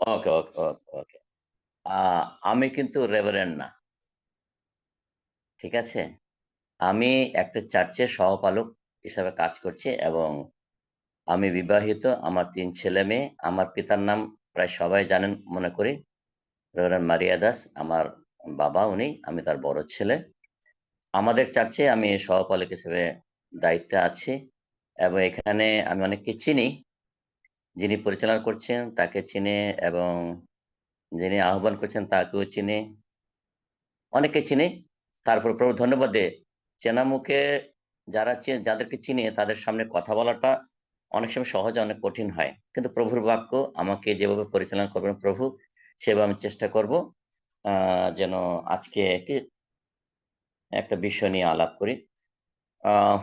ওকে, ওকে, ওকে, ওকে। আমি কিন্তু রেভারেন্ড না, ঠিক আছে? আমি একটা চার্চের সহপালক হিসাবে কাজ করছি এবং আমি বিবাহিত। আমার ৩ ছেলে মেয়ে। আমার পিতার নাম প্রায় সবাই জানেন মনে করি। রেভারেন্ড মারিয়া দাস আমার বাবা উনি, আমি তার বড় ছেলে। আমাদের চার্চে আমি সহপালক হিসেবে দায়িত্বে আছি এবং এখানে আমি অনেককে চিনি। যিনি পরিচালনা করছেন তাকে চিনি এবং যিনি আহ্বান করছেন তাকেও চিনি। অনেককে চিনি। তারপর প্রভু ধন্যবাদ দেই। চেনা মুখে যাদেরকে চিনি তাদের সামনে কথা বলাটা অনেক সময় সহজ, অনেক কঠিন হয়। কিন্তু প্রভুর বাক্য আমাকে যেভাবে পরিচালনা করবেন প্রভু, সেভাবে আমি চেষ্টা করব যেন আজকে একটা বিষয় নিয়ে আলাপ করি। আহ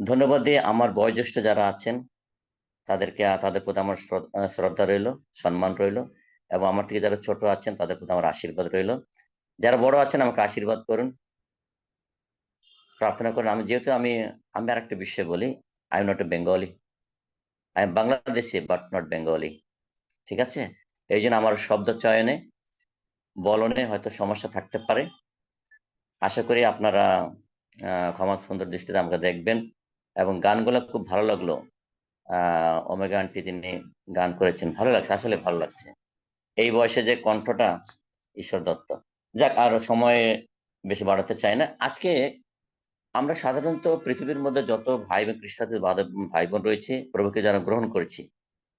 ধন্যবাদ দিয়ে আমার বয়োজ্যেষ্ঠ যারা আছেন তাদের প্রতি আমার শ্রদ্ধা রইলো, সম্মান রইলো এবং আমার থেকে যারা ছোট আছেন তাদের প্রতি আমার আশীর্বাদ রইলো। যারা বড় আছেন আমাকে আশীর্বাদ করুন, প্রার্থনা করুন। আমি আমি আরেকটা বিষয় বলি, I am not a Bengali. I am Bangladeshi but not Bengali. ঠিক আছে? এই জন্য আমার শব্দ চয়নে, বলনে হয়তো সমস্যা থাকতে পারে। আশা করি আপনারা ক্ষমা সুন্দর দৃষ্টিতে আমাকে দেখবেন এবং গানগুলো খুব ভালো লাগলো। ওমেগা আন্টি তিনি গান করেছেন, ভালো লাগছে, আসলে ভালো লাগছে। এই বয়সে যে কণ্ঠটা, ঈশ্বর দত্ত। যাক, আর সময় বেশি বাড়াতে চাই না। আজকে আমরা সাধারণত পৃথিবীর মধ্যে যত ভাই বোন খ্রিস্টান ভাই বোন রয়েছে, প্রভুকে যারা গ্রহণ করেছি,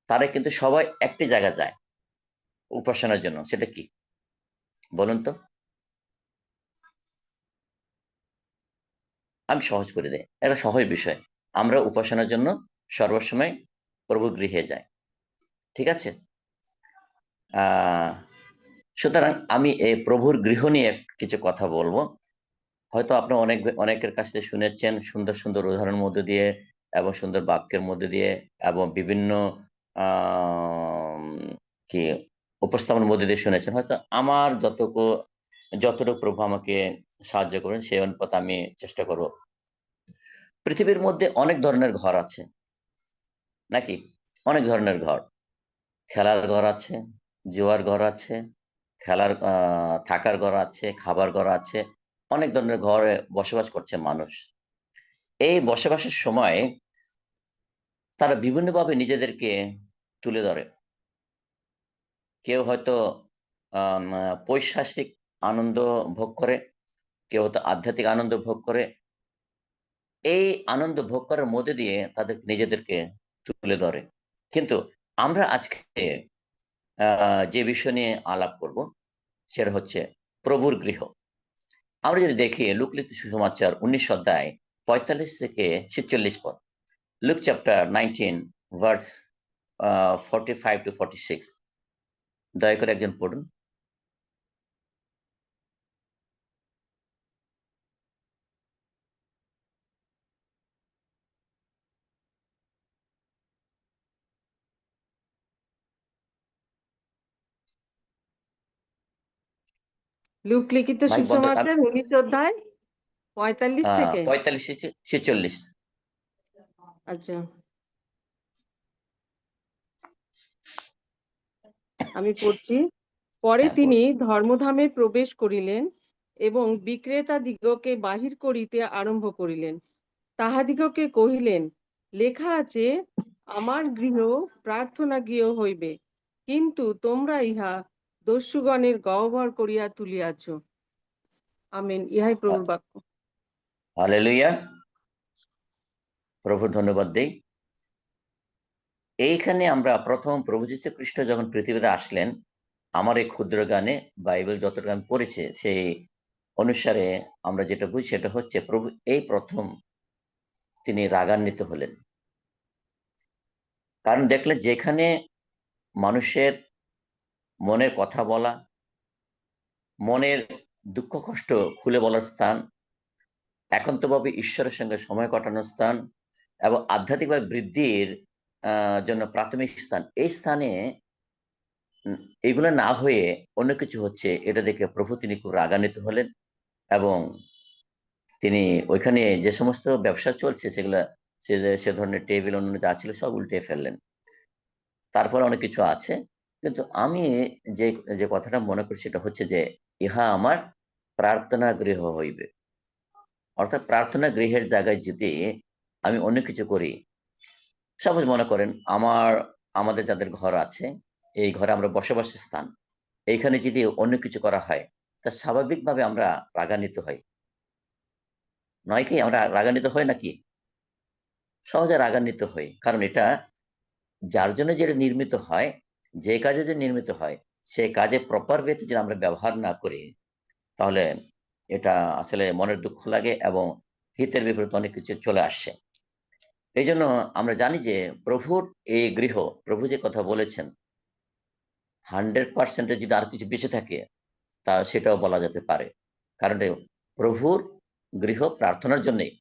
তারা কিন্তু সবাই একটি জায়গা যায় উপাসনার জন্য। সেটা কি বলুন তো? আমি সহজ করে দেই, এটা সহজ বিষয়। আমরা উপাসনার জন্য সর্বসময় প্রভু গৃহে যাই, ঠিক আছে? আহ সুতরাং আমি এই প্রভুর গৃহ নিয়ে কিছু কথা বলবো। হয়তো আপনি অনেকের কাছ থেকে শুনেছেন সুন্দর সুন্দর উদাহরণের মধ্যে দিয়ে এবং সুন্দর বাক্যের মধ্যে দিয়ে এবং বিভিন্ন আহ কি উপস্থাপনের মধ্যে দিয়ে শুনেছেন। হয়তো আমার যতটুকু প্রভু আমাকে সাহায্য করেন সেই অনুপাতে আমি চেষ্টা করব। পৃথিবীর মধ্যে অনেক ধরনের ঘর আছে, নাকি? অনেক ধরনের ঘর। খেলার ঘর আছে, জুয়ার ঘর আছে, থাকার ঘর আছে, খাবার ঘর আছে। অনেক ধরনের ঘরে বসবাস করছে মানুষ। এই বসবাসের সময় তারা বিভিন্নভাবে নিজেদেরকে তুলে ধরে। কেউ হয়তো পৈশাচিক আনন্দ ভোগ করে, কেউ হয়তো আধ্যাত্মিক আনন্দ ভোগ করে। এই আনন্দ ভোগ করার মধ্যে দিয়ে তাদের নিজেদেরকে তুলে ধরে। কিন্তু আমরা আজকে যে বিষয় নিয়ে আলাপ করব সেটা হচ্ছে প্রভুর গৃহ। আমরা যদি দেখি লুক লিখিত সুসমাচার 19 অধ্যায় 45 থেকে 46 পদ। Look chapter 19 verse 45 to 46। দয়া করে একজন পড়ুন। লুক লিখিত ভাই বন্ধ। সুসমাচার 19 অধ্যায় 45 থেকে 45 থেকে 46। আচ্ছা, আমি পড়ছি। পরে হ্যাঁ, তিনি পড়ুন। ধর্মধামে প্রবেশ করিলেন এবং বিক্রেতাদিগকে বাহির করিতে আরম্ভ করিলেন। তাহাদিগকে কহিলেন, লেখা আছে, আমার গৃহ প্রার্থনা গৃহ হইবে, কিন্তু তোমরা ইহা দস্যুগণের গহ্বর করিয়া তুলিয়াছ। আমেন। ইহাই প্রভুর বাক্য। হালেলুয়া। প্রভু ধন্যবাদ দেই। এইখানে আমরা প্রথম প্রভু যীশু খ্রিস্ট যখন পৃথিবীতে আসলেন, আমার এই ক্ষুদ্র জ্ঞানে বাইবেল যতটুকু আমি পড়েছি সেই অনুসারে আমরা যেটা বুঝি সেটা হচ্ছে প্রভু এই প্রথম তিনি রাগান্বিত হলেন। কারণ দেখলেন যেখানে মানুষের মনের কথা বলা, মনের দুঃখ কষ্ট খুলে বলার স্থান, একান্তভাবে ঈশ্বরের সঙ্গে সময় কাটানোর স্থান এবং আধ্যাত্মিকভাবে বৃদ্ধির জন্য প্রাথমিক স্থান, এই স্থানে এগুলো না হয়ে অন্য কিছু হচ্ছে, এটা দেখে প্রভু তিনি খুব রাগান্বিত হলেন এবং তিনি ওইখানে যে সমস্ত ব্যবসা চলছে সেগুলা, সে ধরনের টেবিল অন্য যা ছিল সব উল্টে ফেললেন। তারপরে অনেক কিছু আছে। কিন্তু আমি যে যে কথাটা মনে করি সেটা হচ্ছে যে ইহা আমার প্রার্থনা গৃহ হইবে। অর্থাৎ প্রার্থনা গৃহের জায়গায় যদি আমি অন্য কিছু করি, সাপোজ মনে করেন আমাদের যাদের ঘর আছে, এই ঘরে আমরা বসবাসের স্থান। এইখানে যদি অন্য কিছু করা হয়, তা স্বাভাবিকভাবে আমরা রাগান্বিত হই। নয় কি? আমরা রাগান্বিত হই নাকি? সহজে রাগান্বিত হই। কারণ এটা যার জন্য যেটা নির্মিত হয়, যে কাজে যে নির্মিত হয়, সেই কাজে প্রপার ওয়েতে যদি আমরা ব্যবহার না করি, তাহলে এটা আসলে মনের দুঃখ লাগে এবং হিতের বিপরীত অনেক কিছু চলে আসছে। এইজন্য আমরা জানি যে প্রভুর এই গৃহ, প্রভু যে কথা বলেছেন 100% এর যদি আর কিছু বেঁচে থাকে, তা সেটাও বলা যেতে পারে। কারণ প্রভুর গৃহ প্রার্থনার জন্যই।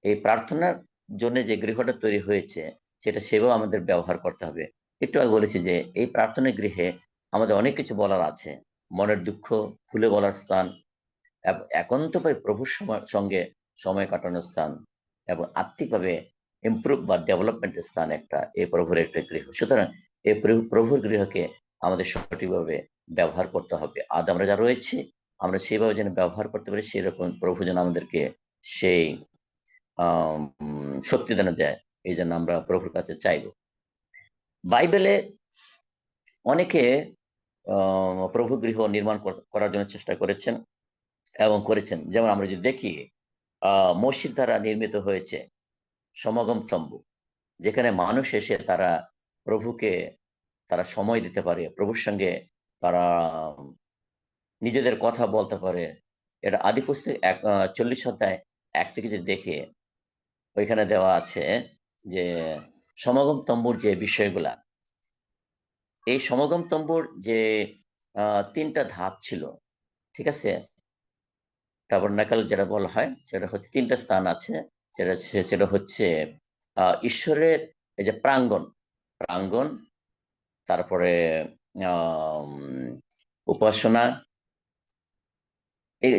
এই প্রার্থনার জন্য যে গৃহটা তৈরি হয়েছে, সেটা সেভাবে আমাদের ব্যবহার করতে হবে। একটু আগে বলেছি যে এই প্রার্থনা গৃহে আমাদের অনেক কিছু বলার আছে। মনের দুঃখ খুলে বলার স্থান, একান্তভাবে প্রভুর সঙ্গে সময় কাটানোর স্থান এবং আত্মিকভাবে ইমপ্রুভ বা ডেভেলপমেন্টের স্থান একটা এই প্রভুর একটা গৃহ। সুতরাং এই প্রভুর গৃহকে আমাদের সঠিকভাবে ব্যবহার করতে হবে। আজ আমরা যা রয়েছি, আমরা সেইভাবে যেন ব্যবহার করতে পারি, সেরকম প্রভু যেন আমাদেরকে সেই শক্তি দান দেয়। এই জন্য আমরা প্রভুর কাছে চাইব। বাইবেলে অনেকে প্রভু গৃহ নির্মাণ করার জন্য চেষ্টা করেছেন এবং করেছেন। যেমন আমরা যদি দেখি মসজিদ দ্বারা নির্মিত হয়েছে সমাগম তম্বু, যেখানে মানুষ এসে তারা প্রভুকে তারা সময় দিতে পারে, প্রভুর সঙ্গে তারা নিজেদের কথা বলতে পারে। এটা আদি পুস্তক 40 অধ্যায় 1 থেকে যদি দেখে, ওইখানে দেওয়া আছে যে সমাগম তম্বুর যে বিষয়গুলা, এই সমাগম তম্বুর যে 3টা ধাপ ছিল, ঠিক আছে? টাবারনাকাল যেটা বলা হয়, সেটা হচ্ছে 3টা স্থান আছে। সেটা হচ্ছে ঈশ্বরের এই যে প্রাঙ্গণ, প্রাঙ্গণ, তারপরে আম উপাসনা,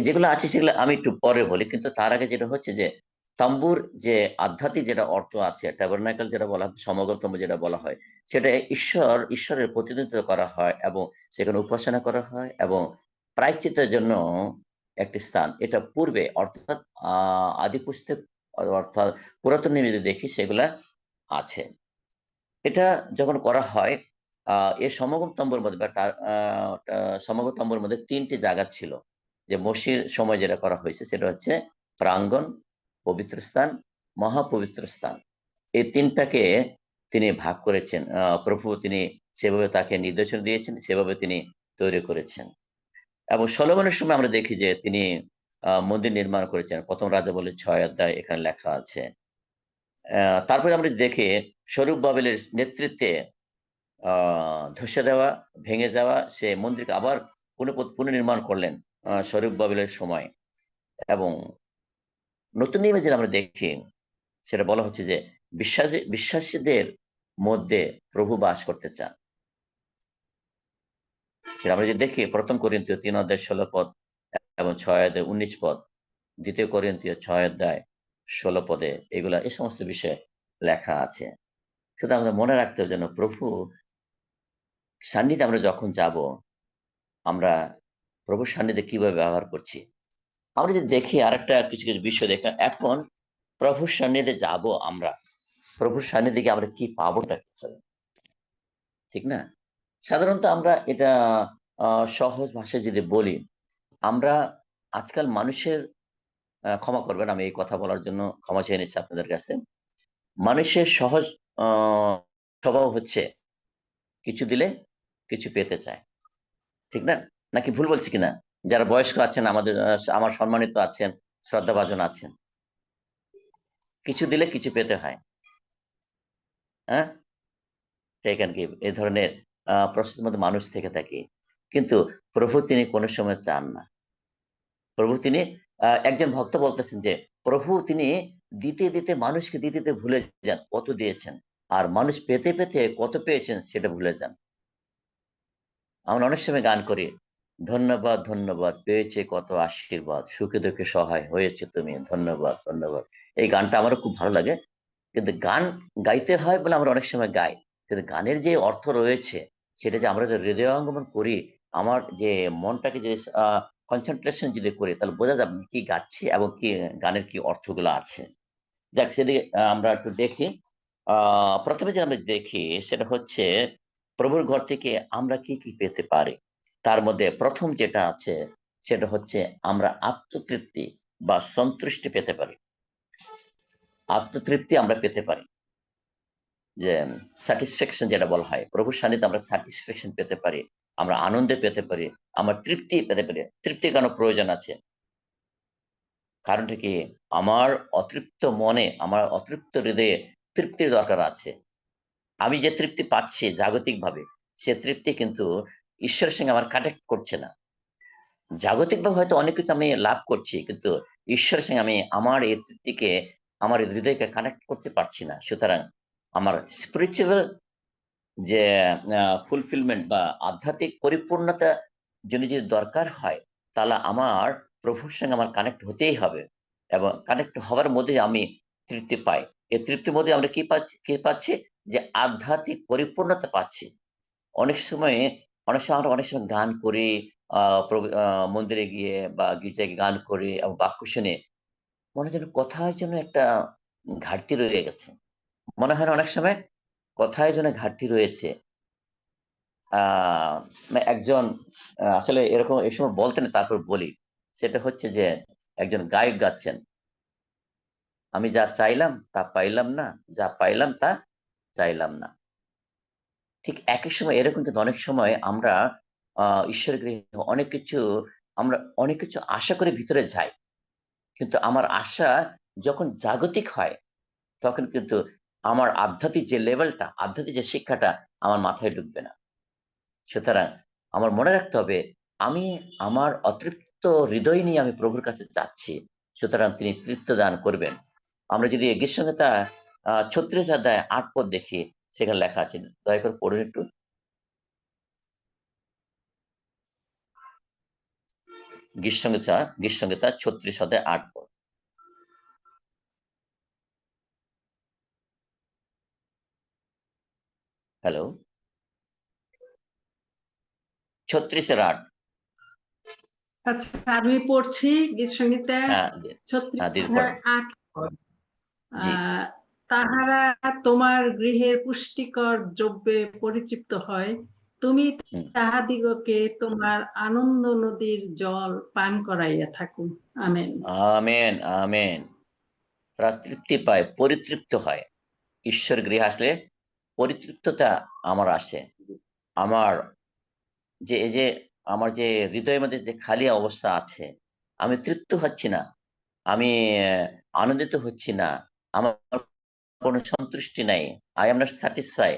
যেগুলো আছে সেগুলো আমি একটু পরে বলি। কিন্তু তার আগে যেটা হচ্ছে যে তাম্বুর যে আধ্যাত্মিক যেটা অর্থ আছে, ট্যাবারনাকেল যেটা বলা হয়, সমাগম তম্বু যেটা বলা হয়, সেটা ঈশ্বরের প্রতিনিধিত্ব করা হয় এবং সেখানে উপাসনা করা হয় এবং প্রায়শ্চিত্তের জন্য একটি স্থান। এটা পূর্বে অর্থাৎ আদি পুস্তক অর্থাৎ পুরাতন নিয়মে যদি দেখি সেগুলা আছে। এটা যখন করা হয়, এই সমাগম তম্বুর মধ্যে বা সমাগম তম্বুর মধ্যে 3টি জায়গা ছিল। যে মসির সময় যেটা করা হয়েছে সেটা হচ্ছে প্রাঙ্গণ, পবিত্র স্থান, মহাপবিত্র স্থান। এই 3টাকে তিনি ভাগ করেছেন। প্রভু তিনি সেভাবে তাকে নির্দেশনা দিয়েছেন, সেভাবে তিনি তৈরি করেছেন। এবং সলোমনের সময় আমরা দেখি যে তিনি মন্দির নির্মাণ করেছেন। ১ম রাজা বলে ৬ অধ্যায় এখানে লেখা আছে। তারপরে আমরা দেখি সরুব্বাবেলের নেতৃত্বে ধসে দেওয়া, ভেঙে যাওয়া সে মন্দিরকে আবার পুনর্নির্মাণ করলেন সরুব্বাবেলের সময়। এবং নতুন নিয়মে যেটা আমরা দেখি, সেটা বলা হচ্ছে যে বিশ্বাসীদের মধ্যে প্রভু বাস করতে চান। সেটা আমরা যদি দেখি ১ম করিন্থীয় ৩ অধ্যায় ১৬ পদ এবং ৬ অধ্যায় ১৯ পদ, ২ করিন্থীয় ৬ অধ্যায় ১৬ পদে এগুলা এই সমস্ত বিষয়ে লেখা আছে। শুধু আমাদের মনে রাখতে হবে যেন প্রভু সান্নিধ্যে আমরা যখন যাব, আমরা প্রভুর সান্নিধ্যে কিভাবে ব্যবহার করছি। আমরা যদি দেখি আরেকটা কিছু বিষয় দেখলাম, এখন প্রভুর সান্নিধ্যে যাব আমরা, প্রভুর সান্নিধ্যে গিয়ে আমরা কি পাবোটা কি? ঠিক না? সাধারণত আমরা এটা সহজ ভাষায় যদি বলি, আমরা আজকাল মানুষের ক্ষমা করবেন আমি এই কথা বলার জন্য ক্ষমা চেয়ে নিচ্ছি আপনাদের কাছে। মানুষের সহজ আ স্বভাব হচ্ছে কিছু দিলে কিছু পেতে চায়। ঠিক না? নাকি ভুল বলছি কিনা? যারা বয়স্ক আছেন আমাদের আমার সম্মানিত আছেন, শ্রদ্ধাভাজন আছেন। কিছু দিলে কিছু পেতে হয়। হ্যাঁ? টেক অ্যান্ড গিভ এই ধরনের প্রশ্নের মধ্যে মানুষ থেকে থাকে। কিন্তু প্রভু তিনি কোন সময় চান না। প্রভু তিনি একজন ভক্ত বলতেছেন যে, প্রভু তিনি দিতে মানুষকে দিতে ভুলে যান কত দিয়েছেন। আর মানুষ পেতে কত পেয়েছেন সেটা ভুলে যান। আমরা অনেক সময় গান করি, ধন্যবাদ পেয়েছে কত আশীর্বাদ, সুখে দুঃখে সহায় হয়েছে তুমি। ধন্যবাদ। এই গানটা আমারও খুব ভালো লাগে। কিন্তু গান গাইতে হয় বলে আমরা অনেক সময় গাই। কিন্তু গানের যে অর্থ রয়েছে সেটা যে আমরা যে হৃদয়ঙ্গমন করি, আমার যে মনটাকে যে কনসেন্ট্রেশন যদি করি, তাহলে বোঝা যাবে কি গাচ্ছি এবং কি গানের কি অর্থগুলো আছে। যাক, সেদিকে আমরা একটু দেখি। প্রথমে যে আমরা দেখি সেটা হচ্ছে প্রভুর ঘর থেকে আমরা কি কি পেতে পারি। তার মধ্যে প্রথম যেটা আছে সেটা হচ্ছে আমরা আত্মতৃপ্তি বা সন্তুষ্টি পেতে পারি। আত্মতৃপ্তি আমরা পেতে পারি, যে স্যাটিসফ্যাকশন যেটা বলা হয়, প্রভুর সান্নিধ্যে আমরা স্যাটিসফ্যাকশন পেতে পারি, আমরা আনন্দে পেতে পারি, আমরা তৃপ্তি পেতে পারি। তৃপ্তি কেন প্রয়োজন আছে? কারণটা কি? আমার অতৃপ্ত মনে, আমার অতৃপ্ত হৃদয়ে তৃপ্তির দরকার আছে। আমি যে তৃপ্তি পাচ্ছি জাগতিকভাবে, সে তৃপ্তি কিন্তু ঈশ্বরের সঙ্গে আমার কানেক্ট করছে না। জাগতিকভাবে হয়তো অনেক কিছু আমি লাভ করছি, কিন্তু ঈশ্বরের সঙ্গে আমি আমার এই তৃপ্তিকে, আমার এই হৃদয়কে কানেক্ট করতে পারছি না। সুতরাং আমার স্পিরিচুয়াল যে ফুলফিলমেন্ট বা আধ্যাত্মিক পরিপূর্ণতা যদি দরকার হয়, তাহলে আমার প্রভুর সঙ্গে আমার কানেক্ট হতেই হবে, এবং কানেক্ট হওয়ার মধ্যে আমি তৃপ্তি পাই। এই তৃপ্তির মধ্যে আমরা কি পাচ্ছি? যে আধ্যাত্মিক পরিপূর্ণতা পাচ্ছি। অনেক সময় আমরা অনেক সময় গান করি, মন্দিরে গিয়ে বা গির্জায় গিয়ে গান করি এবং বাক্য শুনে মনে হয় যেন কোথায় যেন একটা ঘাটতি রয়ে গেছে। মনে হয় না অনেক সময় কোথায় যেন ঘাটতি রয়েছে। একজন আসলে এরকম এই সময় বলতেন, তারপর বলি। সেটা হচ্ছে যে একজন গায়ক গাচ্ছেন, আমি যা চাইলাম তা পাইলাম না, যা পাইলাম তা চাইলাম না। ঠিক একই সময় এরকম কিন্তু অনেক সময় আমরা ঈশ্বরের গৃহে আমরা অনেক কিছু আশা করে ভিতরে যাই। কিন্তু আমার আশা যখন জাগতিক হয়, তখন কিন্তু আমার আধ্যাত্মিক যে লেভেলটা, আধ্যাত্মিক যে শিক্ষাটা আমার মাথায় ঢুকবে না। সুতরাং আমার মনে রাখতে হবে, আমি আমার অতৃপ্ত হৃদয় নিয়ে আমি প্রভুর কাছে যাচ্ছি। সুতরাং তিনি তৃপ্ত দান করবেন। আমরা যদি গীতসংহিতা ৩৬ অধ্যায় ৮ পদ দেখি, সেখানে লেখা আছে, দয়া করে পড়ুন একটু। গীতসংহিতা ৩৬ অধ্যায় ৮ পদ। হ্যালো, ৩৬-৮। আচ্ছা, আমি পড়ছি গীত সংহিতা হ্যাঁ, ৩৬ হ্যাঁ, দিদি অধ্যায় পড়েন। ৮ পদ। জি। তাহারা তোমার গৃহের পুষ্টিকর দ্রব্যে পরিতৃপ্ত হয়, তুমি হুম। তাহাদিগকে তোমার আনন্দ নদীর জল পান করাইয়া থাকো। আমেন। Amen, amen. তারা তৃপ্তি পায়, পরিতৃপ্ত হয়। ঈশ্বর গৃহে আসলে পরিতৃপ্ততা আমার আসে। আমার এই যে আমার যে হৃদয়ের মধ্যে যে খালি অবস্থা আছে, আমি তৃপ্ত হচ্ছি না, আমি আনন্দিত হচ্ছি না, আমার কোনো সন্তুষ্টি নাই, আই এম নট স্যাটিসফাই।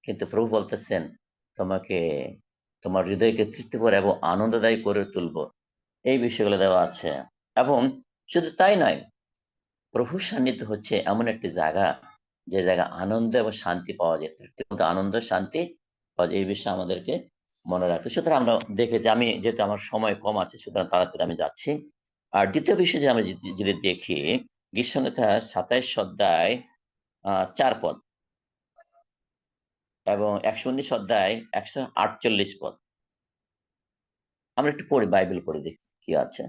কিন্তু প্রভু বলতেছেন, তোমাকে তোমার হৃদয়কে তৃপ্তি করে এবং আনন্দদায়ী করে তুলবো। এই বিষয়গুলো দেওয়া আছে। এবং শুধু তাই নয়, প্রভুর সান্নিধ্য হচ্ছে এমন একটি জায়গা, যে জায়গা আনন্দ এবং শান্তি পাওয়া যায়। তৃপ্তির মধ্যে আনন্দ, শান্তি পাওয়া যায়। এই বিষয়ে আমাদেরকে মনে রাখতে। সুতরাং আমরা দেখেছি, আমি যেহেতু আমার সময় কম আছে, সুতরাং তাড়াতাড়ি আমি যাচ্ছি। আর দ্বিতীয় বিষয় যে আমরা যদি দেখি, গীতসংহিতা ২৭ অধ্যায় ৪ পদ এবং ১১৯ অধ্যায় ১৪৮ পদ। আমরা একটু পড়ি, বাইবেল পড়ে দেখি কি আছে।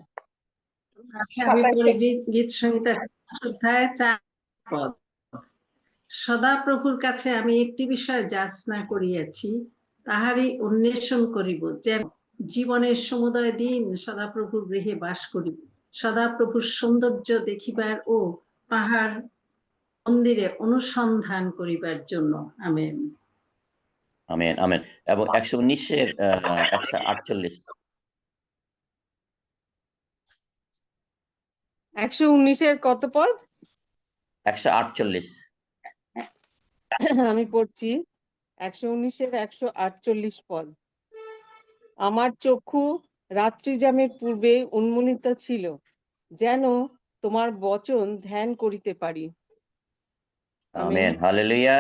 আচ্ছা, আমি পড়ি গীত সংহিতা ২৭ অধ্যায় ৪ পদ। সদাপ্রভুর কাছে আমি একটি বিষয় যাচনা করিয়াছি, তাহারই অন্বেষণ করিব, যে জীবনের সমুদয় দিন সদাপ্রভুর গৃহে বাস করিব, সদাপ্রভুর সৌন্দর্য দেখিবার ও পাহাড় মন্দিরে অনুসন্ধান করিবার জন্য। আমেন। Amen, amen. এবং ১১৯-এর ১৪৮। ১১৯-এর কত পদ? ১৪৮। আমি পড়ছি ১১৯-এর ১৪৮ পদ। আমার চক্ষু রাত্রিযামের পূর্বে উন্মোলিত ছিল, যেন তোমার বচন ধ্যান করিতে পারি। আমেন। Amen, hallelujah.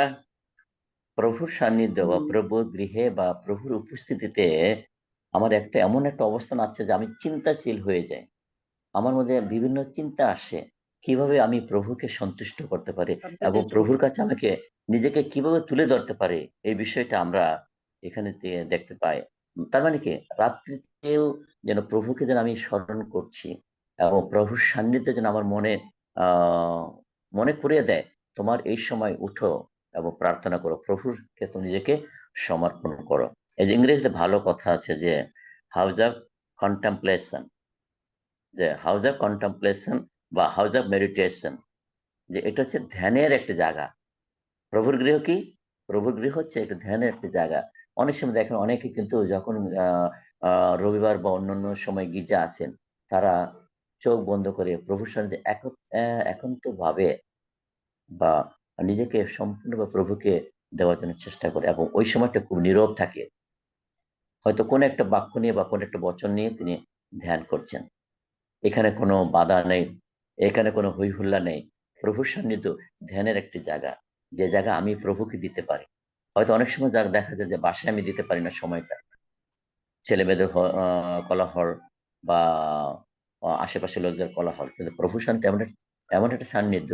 প্রভুর সান্নিধ্য বা প্রভুর গৃহে বা প্রভুর উপস্থিতিতে আমার এমন একটা অবস্থান আছে যে আমি চিন্তাশীল হয়ে যাই। আমার মধ্যে বিভিন্ন চিন্তা আসে, কিভাবে আমি প্রভুকে সন্তুষ্ট করতে পারি এবং প্রভুর কাছে আমাকে নিজেকে কিভাবে তুলে ধরতে পারি। এই বিষয়টা আমরা এখানে দেখতে পাই। তার মানে কি রাত্রিতেও যেন প্রভুকে যেন আমি স্মরণ করছি এবং প্রভুর সান্নিধ্যে যেন আমার মনে করিয়ে দেয়, তোমার এই সময় উঠো এবং প্রার্থনা করো, প্রভুরকে তুমি নিজেকে সমর্পণ করো। এই যে ইংরেজিতে ভালো কথা আছে যে হাউস অফ কন্টেম্পলেশন, যে হাউস অফ কন্টেম্পলেশন বা হাউস অফ মেডিটেশন, যে এটা হচ্ছে ধ্যানের একটা জায়গা। প্রভুর গৃহ কি? প্রভুর গৃহ হচ্ছে একটা ধ্যানের একটা জায়গা। অনেক সময় দেখেন অনেকে কিন্তু যখন রবিবার বা অন্যান্য সময় গির্জা আসেন, তারা চোখ বন্ধ করে প্রভুর সান্নিধ্যে একান্ত ভাবে বা নিজেকে সম্পূর্ণভাবে প্রভুকে দেওয়ার জন্য চেষ্টা করে এবং ওই সময়টা খুব নীরব থাকে। হয়তো কোন একটা বাক্য নিয়ে বা কোন একটা বচন নিয়ে তিনি ধ্যান করছেন। এখানে কোনো বাধা নেই, এখানে কোনো হই হুল্লা নেই। প্রভুর সান্নিধ্য ধ্যানের একটি জায়গা, যে জায়গা আমি প্রভুকে দিতে পারি। হয়তো অনেক সময় দেখা যায় যে বাসায় আমি দিতে পারি না সময়টা, ছেলে মেয়েদের কোলাহল বা আশেপাশের লোকদের কোলাহল, কিন্তু প্রভুর সান্নিধ্য এমন একটা সান্নিধ্য,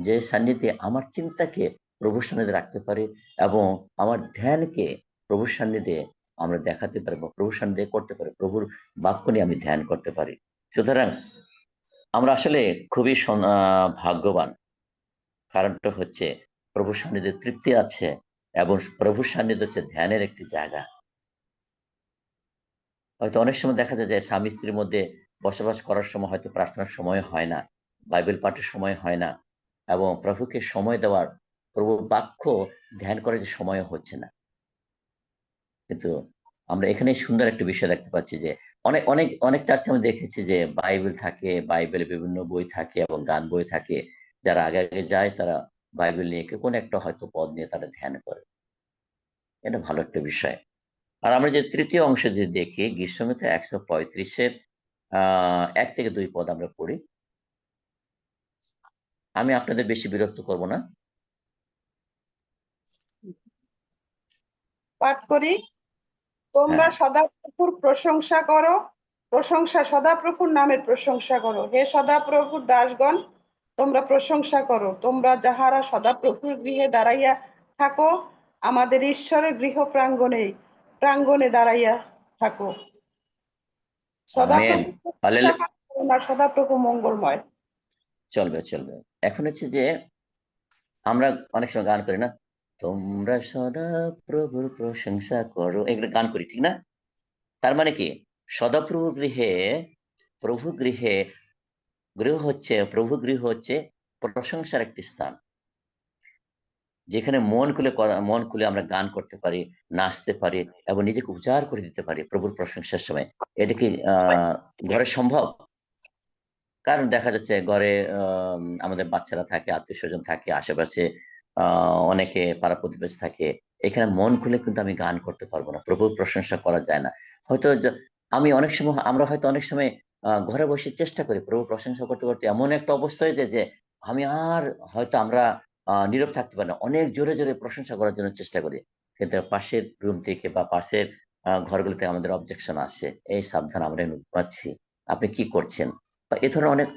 যে সান্নিধ্যে আমার চিন্তাকে প্রভুর সান্নিধ্যে রাখতে পারি এবং আমার ধ্যানকে প্রভুর সান্নিধ্যে আমরা দেখাতে পারি বা প্রভুর সান্নিধ্যে করতে পারি, প্রভুর বাক্য নিয়ে আমি ধ্যান করতে পারি। সুতরাং আমরা আসলে খুবই ভাগ্যবান। কারণটা হচ্ছে প্রভুর সান্নিধ্যে তৃপ্তি আছে এবং প্রভুর সান্নিধ্য হচ্ছে ধ্যানের একটি জায়গা। হয়তো অনেক সময় দেখা যায় যে স্বামী স্ত্রীর মধ্যে বসবাস করার সময় হয়তো প্রার্থনার সময় হয় না, বাইবেল পাঠের সময় হয় না এবং প্রভুকে সময় দেওয়ার, প্রভুর বাক্য ধ্যান করার যে সময় হচ্ছে না। কিন্তু আমরা এখানে সুন্দর একটা বিষয় দেখতে পাচ্ছি যে অনেক অনেক অনেক চার্চে আমি দেখেছি যে বাইবেল থাকে, বাইবেলে বিভিন্ন বই থাকে এবং গান বই থাকে। যারা আগে আগে যায় তারা বাইবেল নিয়ে কোন একটা হয়তো পদ নিয়ে তারা ধ্যান করে। এটা ভালো একটা বিষয়। আর আমরা যে তৃতীয় অংশ যদি দেখি, গীতসংহিতা 135-এর 1 থেকে 2 পদ আমরা পড়ি। আমি আপনাদের বেশি বিরক্ত করব না। পাঠ করি। তোমরা হ্যাঁ, সদাপ্রভুর প্রশংসা করো, সদাপ্রভুর নামের প্রশংসা করো। হে সদাপ্রভুর দাসগণ, তোমরা প্রশংসা করো, তোমরা যাহারা সদাপ্রভুর গৃহে দাঁড়াইয়া থাকো, আমাদের ঈশ্বরের গৃহ প্রাঙ্গণে দাঁড়াইয়া থাকো। আমেন। সদাপ্রভু প্রশংসা হালেলুয়া। করো, না সদাপ্রভু মঙ্গলময়। চলবে চলবে। এখন হচ্ছে যে আমরা অনেক সময় গান করি না, তোমরা সদা প্রভুর প্রশংসা করো, এগুলো গান করি ঠিক না? তার মানে কি সদাপ্রভু গৃহে, প্রভু গৃহে, প্রভু গৃহ হচ্ছে প্রশংসার একটি স্থান, যেখানে মন খুলে আমরা গান করতে পারি, নাচতে পারি এবং নিজেকে উজাড় করে দিতে পারি প্রভুর প্রশংসার সময়। এটা কি ঘরে সম্ভব? কারণ দেখা যাচ্ছে ঘরে আমাদের বাচ্চারা থাকে, আত্মীয় স্বজন থাকে, আশেপাশে অনেকে পাড়া প্রতিবেশী থাকে। এখানে মন খুলে কিন্তু আমি গান করতে পারবো না, প্রভুর প্রশংসা করা যায় না। হয়তো আমরা হয়তো অনেক সময় ঘরে বসে চেষ্টা করি প্রভু প্রশংসা করতে করতে এমন একটা অবস্থা হয়ে যায় যে আমি আর হয়তো আমরা নীরব থাকতে পারি না, অনেক জোরে জোরে প্রশংসা করার জন্য চেষ্টা করি। কিন্তু পাশের রুম থেকে বা পাশের ঘরগুলোতে আমাদের অবজেকশন আসে, এই সাবধান, আমরা ঘুমাচ্ছি, আপনি কি করছেন, বা এ ধরনের অনেক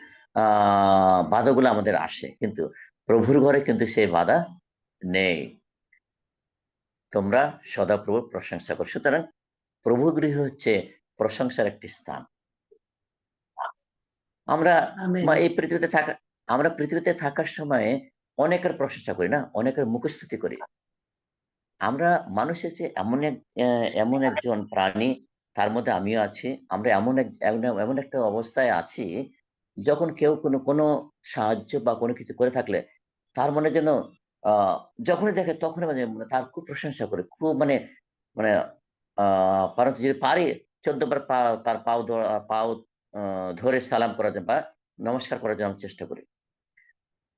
বাধাগুলো আমাদের আসে। কিন্তু প্রভুর ঘরে কিন্তু সেই বাধা নেই। তোমরা সদাপ্রভুর প্রশংসা করো। সুতরাং প্রভু গৃহ হচ্ছে প্রশংসার একটি স্থান। আমরা আমেন। এই পৃথিবীতে থাকা, আমরা পৃথিবীতে থাকার সময় অনেকের প্রশংসা করি না, অনেকের মুখস্তুতি করি। আমরা মানুষ হচ্ছে এমন একজন প্রাণী, তার মধ্যে আমিও আছি। আমরা এমন একটা অবস্থায় আছি, যখন কেউ কোনো সাহায্য বা কোনো কিছু করে থাকলে তার মনে যেন যখনই দেখে তখনই মানে তার খুব প্রশংসা করে, খুব মানে মানে পারন্ত যদি পারি ১৪ বার তার পাও ধরে সালাম করার জন্য বা নমস্কার করার জন্য আমি চেষ্টা করি।